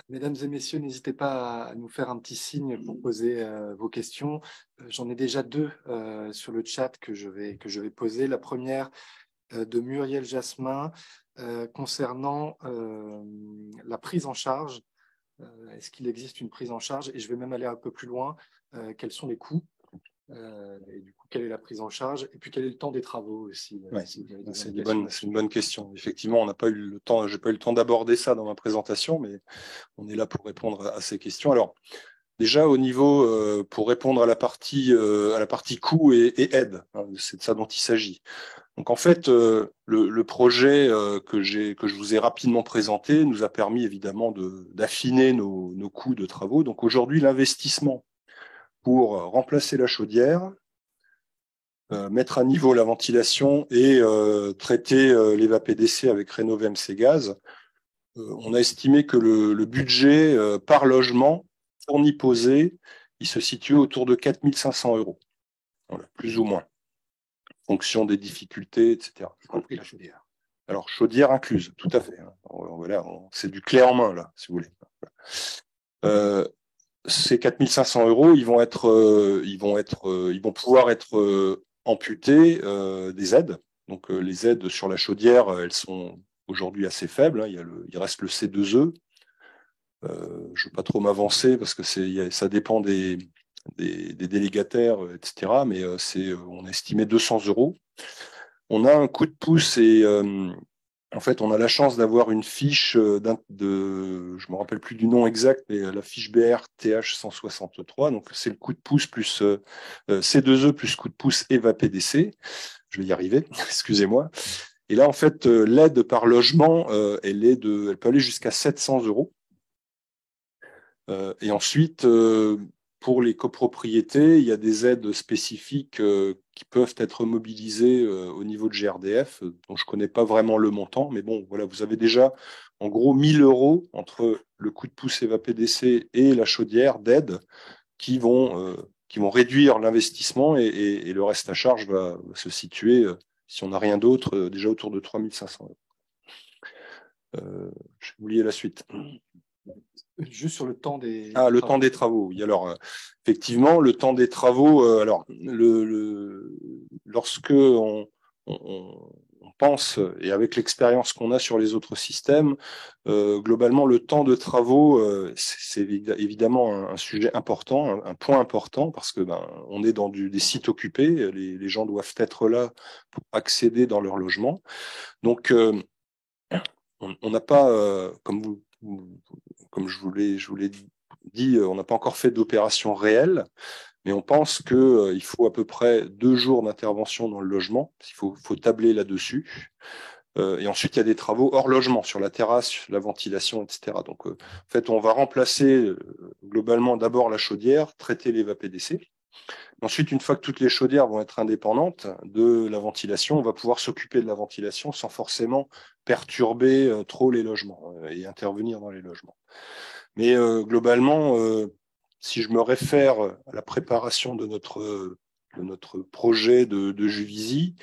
Mesdames et messieurs, n'hésitez pas à nous faire un petit signe pour poser vos questions. J'en ai déjà 2 sur le chat que je vais poser. La première de Muriel Jasmin concernant la prise en charge. Est-ce qu'il existe une prise en charge? Et je vais même aller un peu plus loin. Quels sont les coûts? Et du coup, quelle est la prise en charge? Et puis, quel est le temps des travaux aussi? Ouais, c'est une bonne question. Effectivement, on n'a pas eu le temps, j'ai pas eu le temps d'aborder ça dans ma présentation, mais on est là pour répondre à ces questions. Alors, déjà au niveau, pour répondre à la partie coût et aide, hein, c'est de ça dont il s'agit. Donc en fait, le projet que je vous ai rapidement présenté nous a permis évidemment d'affiner nos coûts de travaux. Donc aujourd'hui, l'investissement pour remplacer la chaudière, mettre à niveau la ventilation et traiter les VAPDC avec Rénover VMC Gaz, on a estimé que le budget par logement fourni posé, il se situe autour de 4 500 €, voilà, plus ou moins, en fonction des difficultés, etc. Y compris la chaudière. Alors, chaudière incluse, tout à fait. Voilà, c'est du clé en main, là, si vous voulez. Ces 4 500 €, ils vont pouvoir être amputés des aides. Donc, les aides sur la chaudière, elles sont aujourd'hui assez faibles. Hein. Il reste le C2E. Je ne veux pas trop m'avancer parce que ça dépend des délégataires, etc. Mais on a estimé 200 €. On a un coup de pouce et en fait, on a la chance d'avoir une fiche je ne me rappelle plus du nom exact, mais la fiche BR TH163. Donc, c'est le coup de pouce plus C2E plus coup de pouce EVA PDC. Je vais y arriver, excusez-moi. Et là, en fait, l'aide par logement, elle peut aller jusqu'à 700 €. Et ensuite, pour les copropriétés, il y a des aides spécifiques qui peuvent être mobilisées au niveau de GRDF, dont je ne connais pas vraiment le montant, mais bon, voilà, vous avez déjà en gros 1 000 € entre le coup de pouce EVA-PDC et la chaudière d'aide qui vont réduire l'investissement et le reste à charge va se situer, si on n'a rien d'autre, déjà autour de 3 500 €. J'ai oublié la suite. Juste sur le temps des le temps des travaux. Oui, alors effectivement, le temps des travaux. Alors, lorsque on pense, et avec l'expérience qu'on a sur les autres systèmes, globalement, le temps de travaux, c'est évidemment un sujet important, un point important, parce que on est dans des sites occupés. Les gens doivent être là pour accéder dans leur logement. Donc, on n'a pas, comme je vous l'ai dit, on n'a pas encore fait d'opération réelle, mais on pense qu'il faut à peu près 2 jours d'intervention dans le logement. Il faut tabler là-dessus. Et ensuite, il y a des travaux hors logement, sur la terrasse, la ventilation, etc. Donc, en fait, on va remplacer globalement d'abord la chaudière, traiter les EVA-PDC. Ensuite, une fois que toutes les chaudières vont être indépendantes de la ventilation, on va pouvoir s'occuper de la ventilation sans forcément perturber trop les logements et intervenir dans les logements. Mais globalement, si je me réfère à la préparation de notre projet de Juvisy,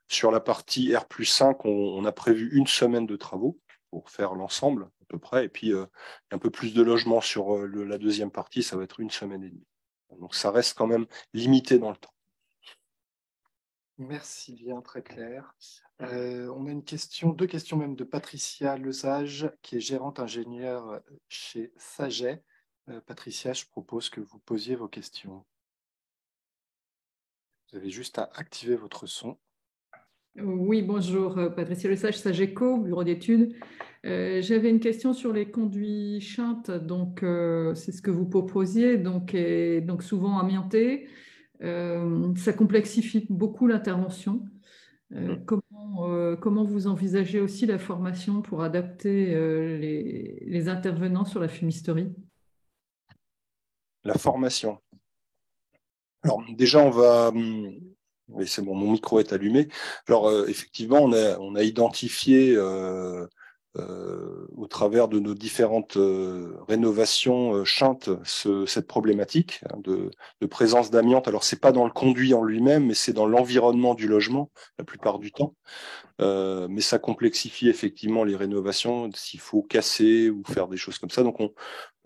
sur la partie R+5, on a prévu 1 semaine de travaux pour faire l'ensemble à peu près, et puis un peu plus de logements sur la deuxième partie, ça va être 1 semaine et demie. Donc ça reste quand même limité dans le temps. Merci bien, très clair. On a deux questions même de Patricia Lesage, qui est gérante ingénieure chez Saget. Patricia, je propose que vous posiez vos questions. Vous avez juste à activer votre son. Oui, bonjour, Patricia Lesage, Sageco, bureau d'études. J'avais une question sur les conduits Schundt, donc c'est ce que vous proposiez, donc souvent amiantés. Ça complexifie beaucoup l'intervention. Comment vous envisagez aussi la formation pour adapter les intervenants sur la fumisterie? La formation. Alors déjà, on va... Oui, c'est bon, mon micro est allumé. Alors effectivement, on a identifié au travers de nos différentes rénovations Schundt cette problématique de présence d'amiante. Alors c'est pas dans le conduit en lui-même, mais c'est dans l'environnement du logement la plupart du temps. Mais ça complexifie effectivement les rénovations s'il faut casser ou faire des choses comme ça. Donc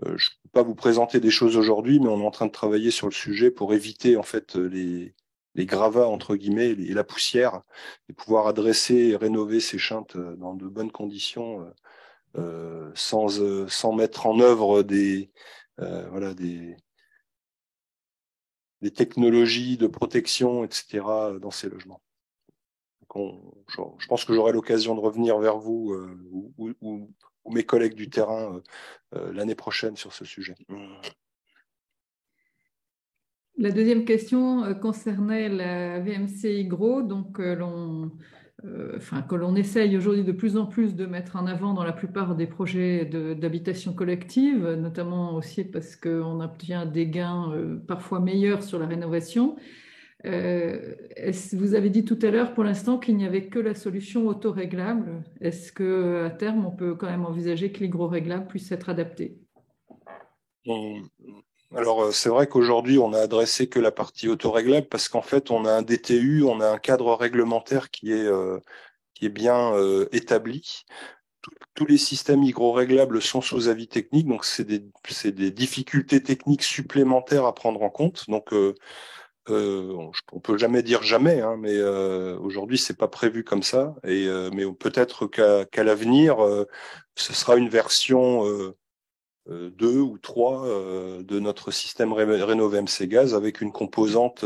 je ne peux pas vous présenter des choses aujourd'hui, mais on est en train de travailler sur le sujet pour éviter en fait les gravats entre guillemets et la poussière, et pouvoir adresser et rénover ces Schundt dans de bonnes conditions, sans mettre en œuvre des technologies de protection, etc. dans ces logements. Je pense que j'aurai l'occasion de revenir vers vous ou mes collègues du terrain l'année prochaine sur ce sujet. La deuxième question concernait la VMC Hygro, donc que l'on essaye aujourd'hui de plus en plus de mettre en avant dans la plupart des projets d'habitation collective, notamment aussi parce qu'on obtient des gains parfois meilleurs sur la rénovation. Vous avez dit tout à l'heure pour l'instant qu'il n'y avait que la solution autoréglable. Est-ce qu'à terme, on peut quand même envisager que l'hygroréglable puisse être adapté? Alors, c'est vrai qu'aujourd'hui, on a adressé que la partie autoréglable parce qu'en fait, on a un DTU, on a un cadre réglementaire qui est bien établi. Tous les systèmes hygroréglables sont sous avis technique, donc c'est des difficultés techniques supplémentaires à prendre en compte. Donc, on peut jamais dire jamais, hein, mais aujourd'hui, c'est pas prévu comme ça. Mais peut-être qu'à l'avenir, ce sera une version 2 ou 3 de notre système RénoVMC Gaz avec une composante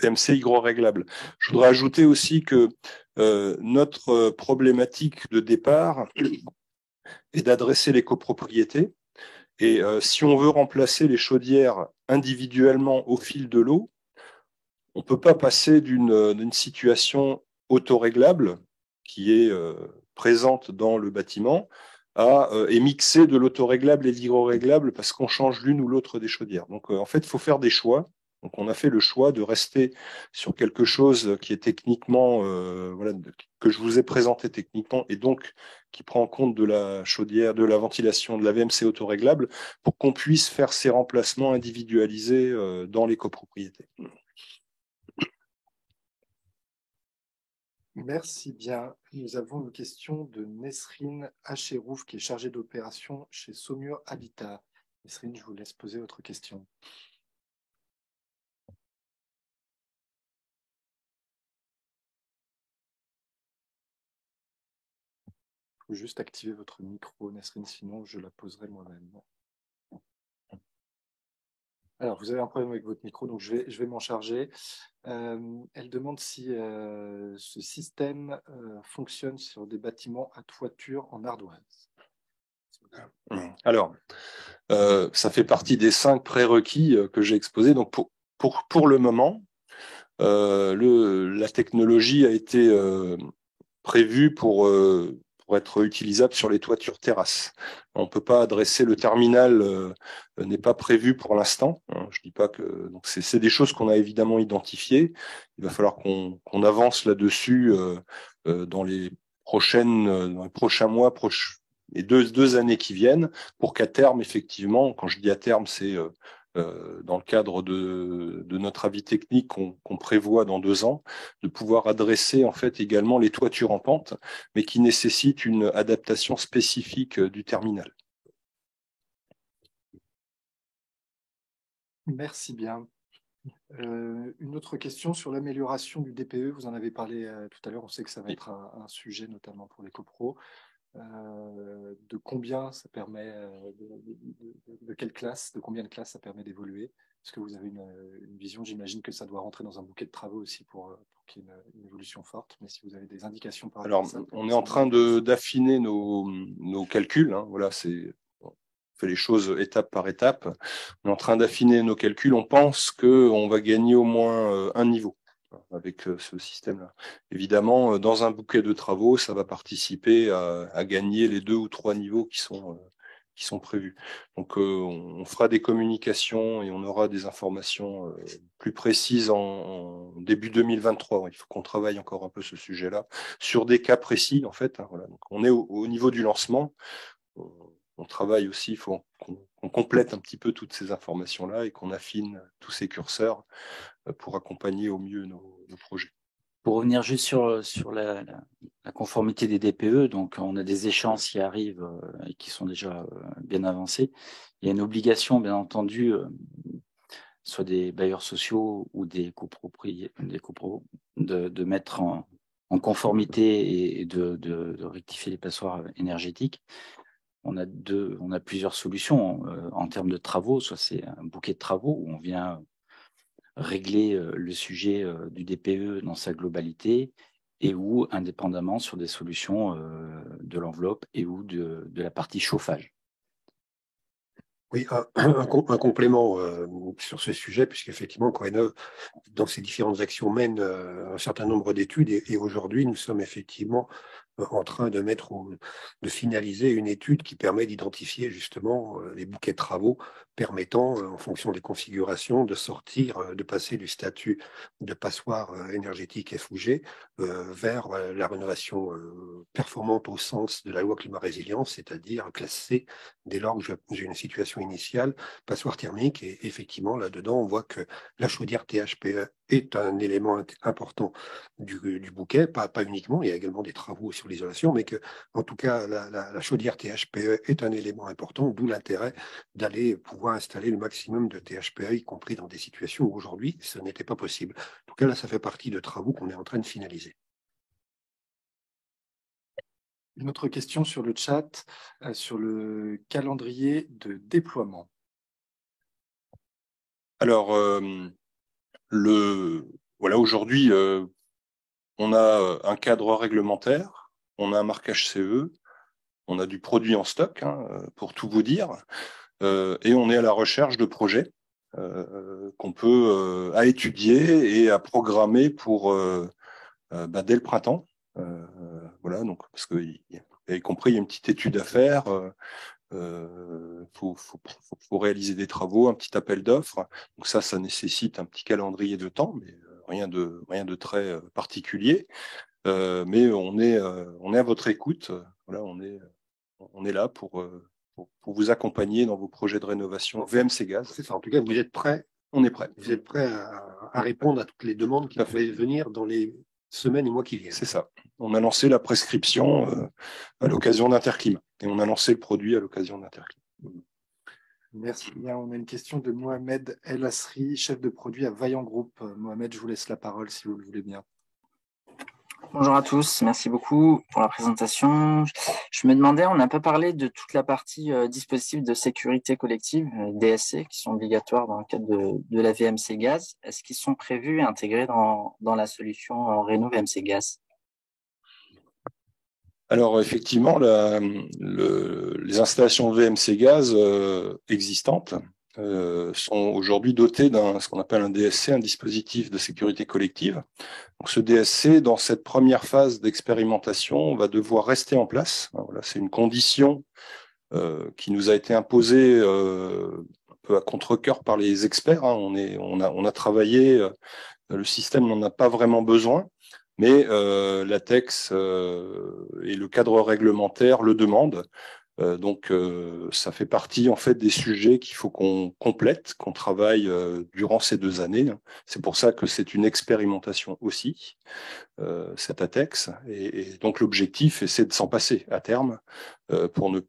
VMC hygroréglable. Je voudrais ajouter aussi que notre problématique de départ est d'adresser les copropriétés. Et si on veut remplacer les chaudières individuellement au fil de l'eau, on ne peut pas passer d'une situation autoréglable qui est présente dans le bâtiment et mixer de l'autoréglable et de l'hydroréglable parce qu'on change l'une ou l'autre des chaudières. Donc, en fait, il faut faire des choix. Donc, on a fait le choix de rester sur quelque chose qui est techniquement, voilà, que je vous ai présenté techniquement, et donc qui prend en compte de la chaudière, de la ventilation, de la VMC autoréglable, pour qu'on puisse faire ces remplacements individualisés dans les copropriétés. Merci bien. Nous avons une question de Nesrine Hacherouf, qui est chargée d'opération chez Saumur Habitat. Nesrine, je vous laisse poser votre question. Il faut juste activer votre micro, Nesrine, sinon je la poserai moi-même. Alors, vous avez un problème avec votre micro, donc je vais m'en charger. Elle demande si ce système fonctionne sur des bâtiments à toiture en ardoise. Alors, ça fait partie des 5 prérequis que j'ai exposés. Donc, pour le moment, la technologie a été prévue pour être utilisable sur les toitures terrasses. On ne peut pas adresser le terminal, n'est pas prévu pour l'instant. Je dis pas que donc c'est des choses qu'on a évidemment identifiées. Il va falloir qu'on avance là-dessus dans les prochains mois, les deux années qui viennent, pour qu'à terme, effectivement, quand je dis à terme, c'est dans le cadre de notre avis technique qu'on prévoit dans 2 ans, de pouvoir adresser en fait également les toitures en pente, mais qui nécessitent une adaptation spécifique du terminal. Merci bien. Une autre question sur l'amélioration du DPE. Vous en avez parlé tout à l'heure. On sait que ça va être un sujet, notamment pour les copros. De combien ça permet, de quelle classe, de combien de classes ça permet d'évoluer? Est-ce que vous avez une vision? J'imagine que ça doit rentrer dans un bouquet de travaux aussi pour qu'il y ait une évolution forte, mais si vous avez des indications par rapport à ça. Alors, on est en train d'affiner nos calculs. Voilà, on fait les choses étape par étape. On est en train d'affiner nos calculs. On pense qu'on va gagner au moins un niveau avec ce système-là. Évidemment, dans un bouquet de travaux, ça va participer à gagner les 2 ou 3 niveaux qui sont prévus. Donc, on fera des communications et on aura des informations plus précises en début 2023. Il faut qu'on travaille encore un peu ce sujet-là sur des cas précis, en fait. Voilà. Donc, on est au niveau du lancement. On travaille aussi, il faut qu'on complète un petit peu toutes ces informations-là et qu'on affine tous ces curseurs pour accompagner au mieux nos projets. Pour revenir juste sur la conformité des DPE, donc on a des échéances qui arrivent et qui sont déjà bien avancées. Il y a une obligation, bien entendu, soit des bailleurs sociaux ou des copropriétaires, de mettre en conformité et de rectifier les passoires énergétiques. On a plusieurs solutions en termes de travaux. Soit c'est un bouquet de travaux où on vient régler le sujet du DPE dans sa globalité, et ou indépendamment sur des solutions de l'enveloppe et ou de la partie chauffage. Oui, un complément sur ce sujet, puisqu'effectivement, Coenov, dans ses différentes actions, mène un certain nombre d'études, et aujourd'hui, nous sommes effectivement en train de finaliser une étude qui permet d'identifier justement les bouquets de travaux permettant, en fonction des configurations, de sortir, de passer du statut de passoire énergétique FOG vers la rénovation performante au sens de la loi climat résilience, c'est-à-dire classée dès lors que j'ai une situation initiale, passoire thermique. Et effectivement, là-dedans, on voit que la chaudière THPE est un élément important du bouquet, pas uniquement, il y a également des travaux sur l'isolation, mais que, en tout cas, la chaudière THPE est un élément important, d'où l'intérêt d'aller pouvoir installer le maximum de THPE, y compris dans des situations où aujourd'hui, ce n'était pas possible. En tout cas, là, ça fait partie de travaux qu'on est en train de finaliser. Une autre question sur le chat, sur le calendrier de déploiement. Alors, voilà, aujourd'hui, on a un cadre réglementaire, on a un marquage CE, on a du produit en stock, pour tout vous dire, et on est à la recherche de projets qu'on peut à étudier et à programmer pour dès le printemps. Voilà, donc parce que vous avez compris, il y a une petite étude à faire. Faut réaliser des travaux, un petit appel d'offres. Donc ça nécessite un petit calendrier de temps, mais rien de très particulier. Mais on est à votre écoute. Voilà, on est là pour vous accompagner dans vos projets de rénovation VMC Gaz. C'est ça. En tout cas, vous êtes prêts. On est prêts. Vous êtes prêts à répondre à toutes les demandes qui peuvent venir dans les semaines et mois qui viennent. C'est ça. On a lancé la prescription à l'occasion d'Interclim et on a lancé le produit à l'occasion d'Interclim. Merci bien. On a une question de Mohamed El Asri, chef de produit à Vaillant Group. Mohamed, je vous laisse la parole si vous le voulez bien. Bonjour à tous, merci beaucoup pour la présentation. Je me demandais, on n'a pas parlé de toute la partie dispositifs de sécurité collective, DSC, qui sont obligatoires dans le cadre de la VMC Gaz. Est-ce qu'ils sont prévus et intégrés dans la solution Réno VMC Gaz? Alors effectivement, les installations VMC Gaz existantes sont aujourd'hui dotées d'un ce qu'on appelle un DSC, un dispositif de sécurité collective. Donc ce DSC, dans cette première phase d'expérimentation, va devoir rester en place. Voilà, c'est une condition qui nous a été imposée un peu à contre-cœur par les experts. On a travaillé, le système n'en a pas vraiment besoin, mais l'ATEX et le cadre réglementaire le demandent. Donc, ça fait partie en fait des sujets qu'il faut qu'on complète, qu'on travaille durant ces 2 années. C'est pour ça que c'est une expérimentation aussi, cette ATEX. Et donc, l'objectif, c'est de s'en passer à terme pour ne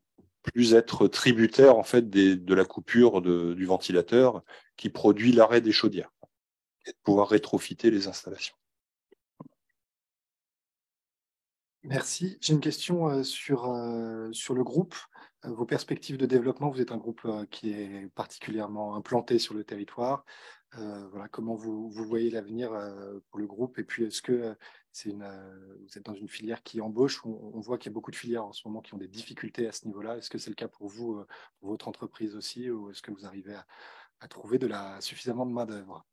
plus être tributaire en fait de la coupure du ventilateur qui produit l'arrêt des chaudières et de pouvoir rétrofiter les installations. Merci. J'ai une question sur le groupe. Vos perspectives de développement, vous êtes un groupe qui est particulièrement implanté sur le territoire. Voilà, comment vous voyez l'avenir pour le groupe? Et puis, est-ce que vous êtes dans une filière qui embauche? On voit qu'il y a beaucoup de filières en ce moment qui ont des difficultés à ce niveau-là. Est-ce que c'est le cas pour vous, pour votre entreprise aussi, ou est-ce que vous arrivez à trouver suffisamment de main-d'œuvre?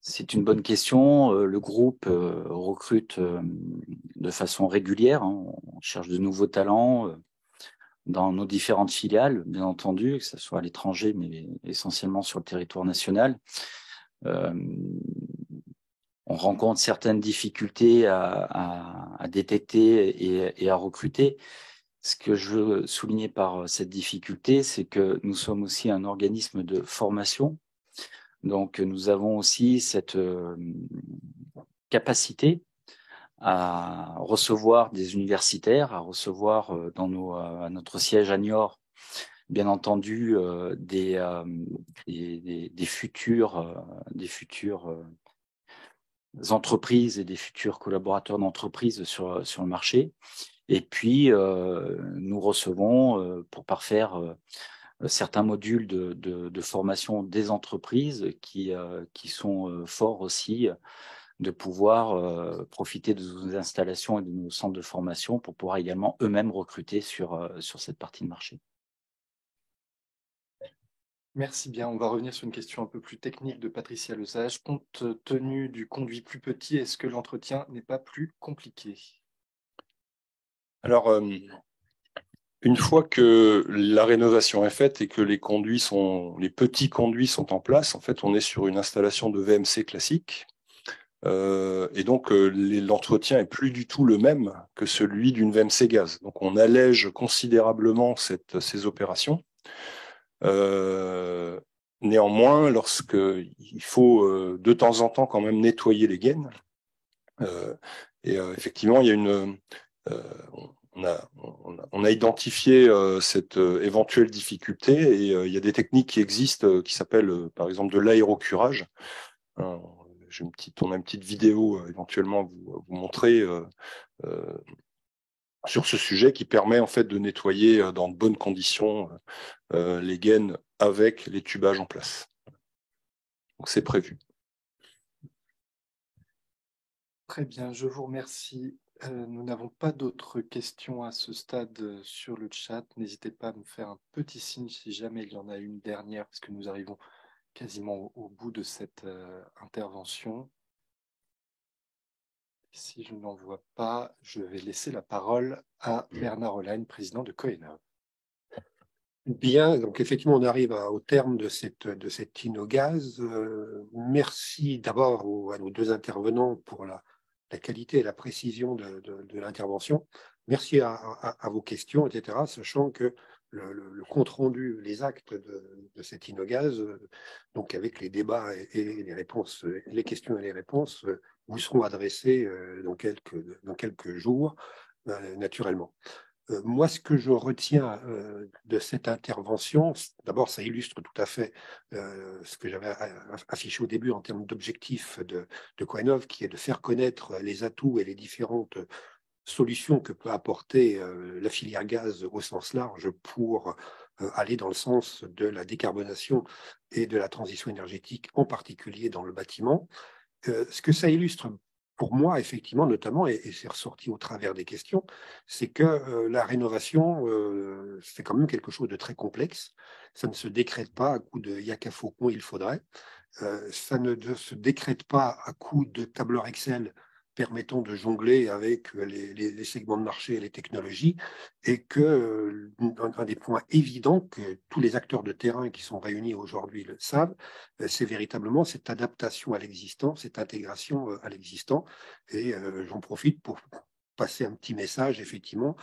C'est une bonne question. Le groupe recrute de façon régulière. On cherche de nouveaux talents dans nos différentes filiales, bien entendu, que ce soit à l'étranger, mais essentiellement sur le territoire national. On rencontre certaines difficultés à détecter et à recruter. Ce que je veux souligner par cette difficulté, c'est que nous sommes aussi un organisme de formation. Donc, nous avons aussi cette capacité à recevoir des universitaires, à recevoir à notre siège à Niort, bien entendu, des futures entreprises et des futurs collaborateurs d'entreprise sur le marché. Et puis, nous recevons pour parfaire certains modules de formation des entreprises qui sont forts aussi de pouvoir profiter de nos installations et de nos centres de formation pour pouvoir également eux-mêmes recruter sur cette partie de marché. Merci bien. On va revenir sur une question un peu plus technique de Patricia Lesage. Compte tenu du conduit plus petit, est-ce que l'entretien n'est pas plus compliqué? Alors, une fois que la rénovation est faite et que les petits conduits sont en place, en fait, on est sur une installation de VMC classique. Et donc, l'entretien est plus du tout le même que celui d'une VMC gaz. Donc, on allège considérablement ces opérations. Néanmoins, lorsqu'il faut de temps en temps quand même nettoyer les gaines, effectivement, il y a on a identifié cette éventuelle difficulté et il y a des techniques qui existent qui s'appellent par exemple de l'aérocurage. On a une petite vidéo éventuellement à vous montrer sur ce sujet qui permet en fait de nettoyer dans de bonnes conditions les gaines avec les tubages en place. Donc c'est prévu. Très bien, je vous remercie Nous n'avons pas d'autres questions à ce stade sur le chat. N'hésitez pas à me faire un petit signe si jamais il y en a une dernière, parce que nous arrivons quasiment au bout de cette intervention. Si je n'en vois pas, je vais laisser la parole à Bernard Olaine, président de Coenov. Bien, donc effectivement, on arrive au terme de cette InnoGaz. Merci d'abord à nos deux intervenants pour la qualité et la précision de l'intervention. Merci à vos questions, etc., sachant que le compte-rendu, les actes de cette InnoGaz, donc avec les débats et les réponses, les questions et les réponses, vous seront adressés dans quelques jours, naturellement. Moi, ce que je retiens de cette intervention, d'abord, ça illustre tout à fait ce que j'avais affiché au début en termes d'objectifs de Coenov, qui est de faire connaître les atouts et les différentes solutions que peut apporter la filière gaz au sens large pour aller dans le sens de la décarbonation et de la transition énergétique, en particulier dans le bâtiment. Ce que ça illustre pour moi, effectivement, notamment, et c'est ressorti au travers des questions, c'est que la rénovation, c'est quand même quelque chose de très complexe. Ça ne se décrète pas à coup de yaka faucon, il faudrait. Ça ne se décrète pas à coup de tableur Excel permettant de jongler avec les segments de marché et les technologies, et que un des points évidents que tous les acteurs de terrain qui sont réunis aujourd'hui le savent, c'est véritablement cette adaptation à l'existant, cette intégration à l'existant. Et j'en profite pour passer un petit message, effectivement,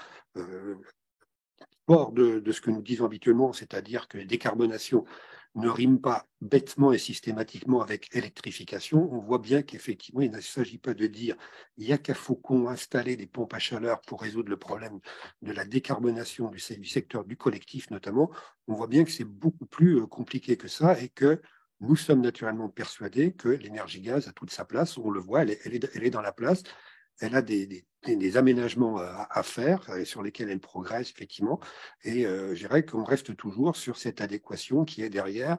hors de ce que nous disons habituellement, c'est-à-dire que la décarbonation ne rime pas bêtement et systématiquement avec électrification. On voit bien qu'effectivement, il ne s'agit pas de dire il n'y a qu'à Faucon installer des pompes à chaleur pour résoudre le problème de la décarbonation du secteur du collectif notamment. On voit bien que c'est beaucoup plus compliqué que ça et que nous sommes naturellement persuadés que l'énergie gaz a toute sa place. On le voit, elle est dans la place. Elle a des aménagements à faire sur lesquels elle progresse, effectivement. Et je dirais qu'on reste toujours sur cette adéquation qui est derrière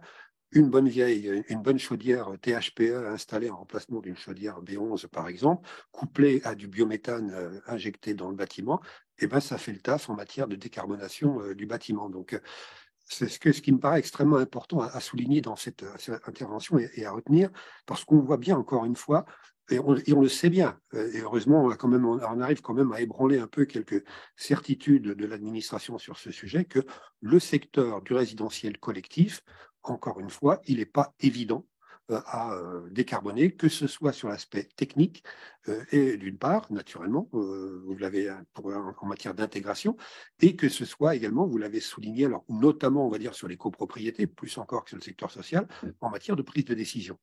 une bonne chaudière THPE installée en remplacement d'une chaudière B11, par exemple, couplée à du biométhane injecté dans le bâtiment. Et ben, ça fait le taf en matière de décarbonation du bâtiment. Donc, c'est ce qui me paraît extrêmement important à souligner dans cette intervention et à retenir, parce qu'on voit bien, encore une fois, et on le sait bien, et heureusement, on arrive quand même à ébranler un peu quelques certitudes de l'administration sur ce sujet, que le secteur du résidentiel collectif, encore une fois, il n'est pas évident à décarboner, que ce soit sur l'aspect technique et d'une part, naturellement, vous l'avez en matière d'intégration, et que ce soit également, vous l'avez souligné, alors notamment, on va dire, sur les copropriétés, plus encore que sur le secteur social, en matière de prise de décision.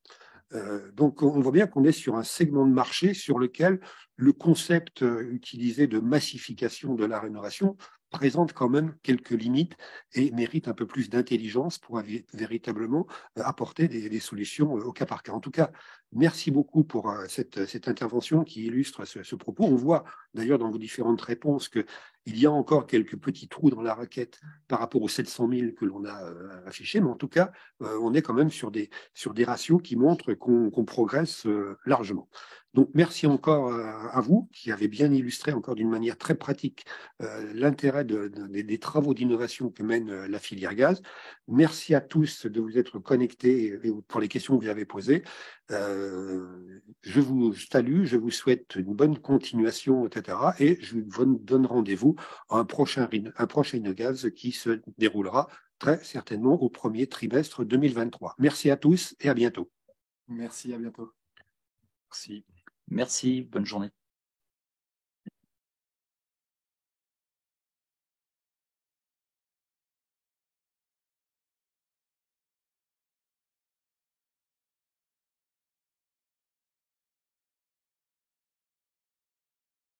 Donc, on voit bien qu'on est sur un segment de marché sur lequel le concept utilisé de massification de la rénovation présente quand même quelques limites et mérite un peu plus d'intelligence pour véritablement apporter des solutions au cas par cas. En tout cas, merci beaucoup pour cette intervention qui illustre ce propos. On voit d'ailleurs dans vos différentes réponses qu'il y a encore quelques petits trous dans la raquette par rapport aux 700 000 que l'on a affichés, mais en tout cas, on est quand même sur des ratios qui montrent qu'on progresse largement. Donc, merci encore à vous qui avez bien illustré encore d'une manière très pratique l'intérêt des travaux d'innovation que mène la filière gaz. Merci à tous de vous être connectés et pour les questions que vous avez posées. Je vous salue, je vous souhaite une bonne continuation, etc. Et je vous donne rendez-vous à un prochain InnoGaz qui se déroulera très certainement au premier trimestre 2023. Merci à tous et à bientôt. Merci, à bientôt. Merci. Merci, bonne journée.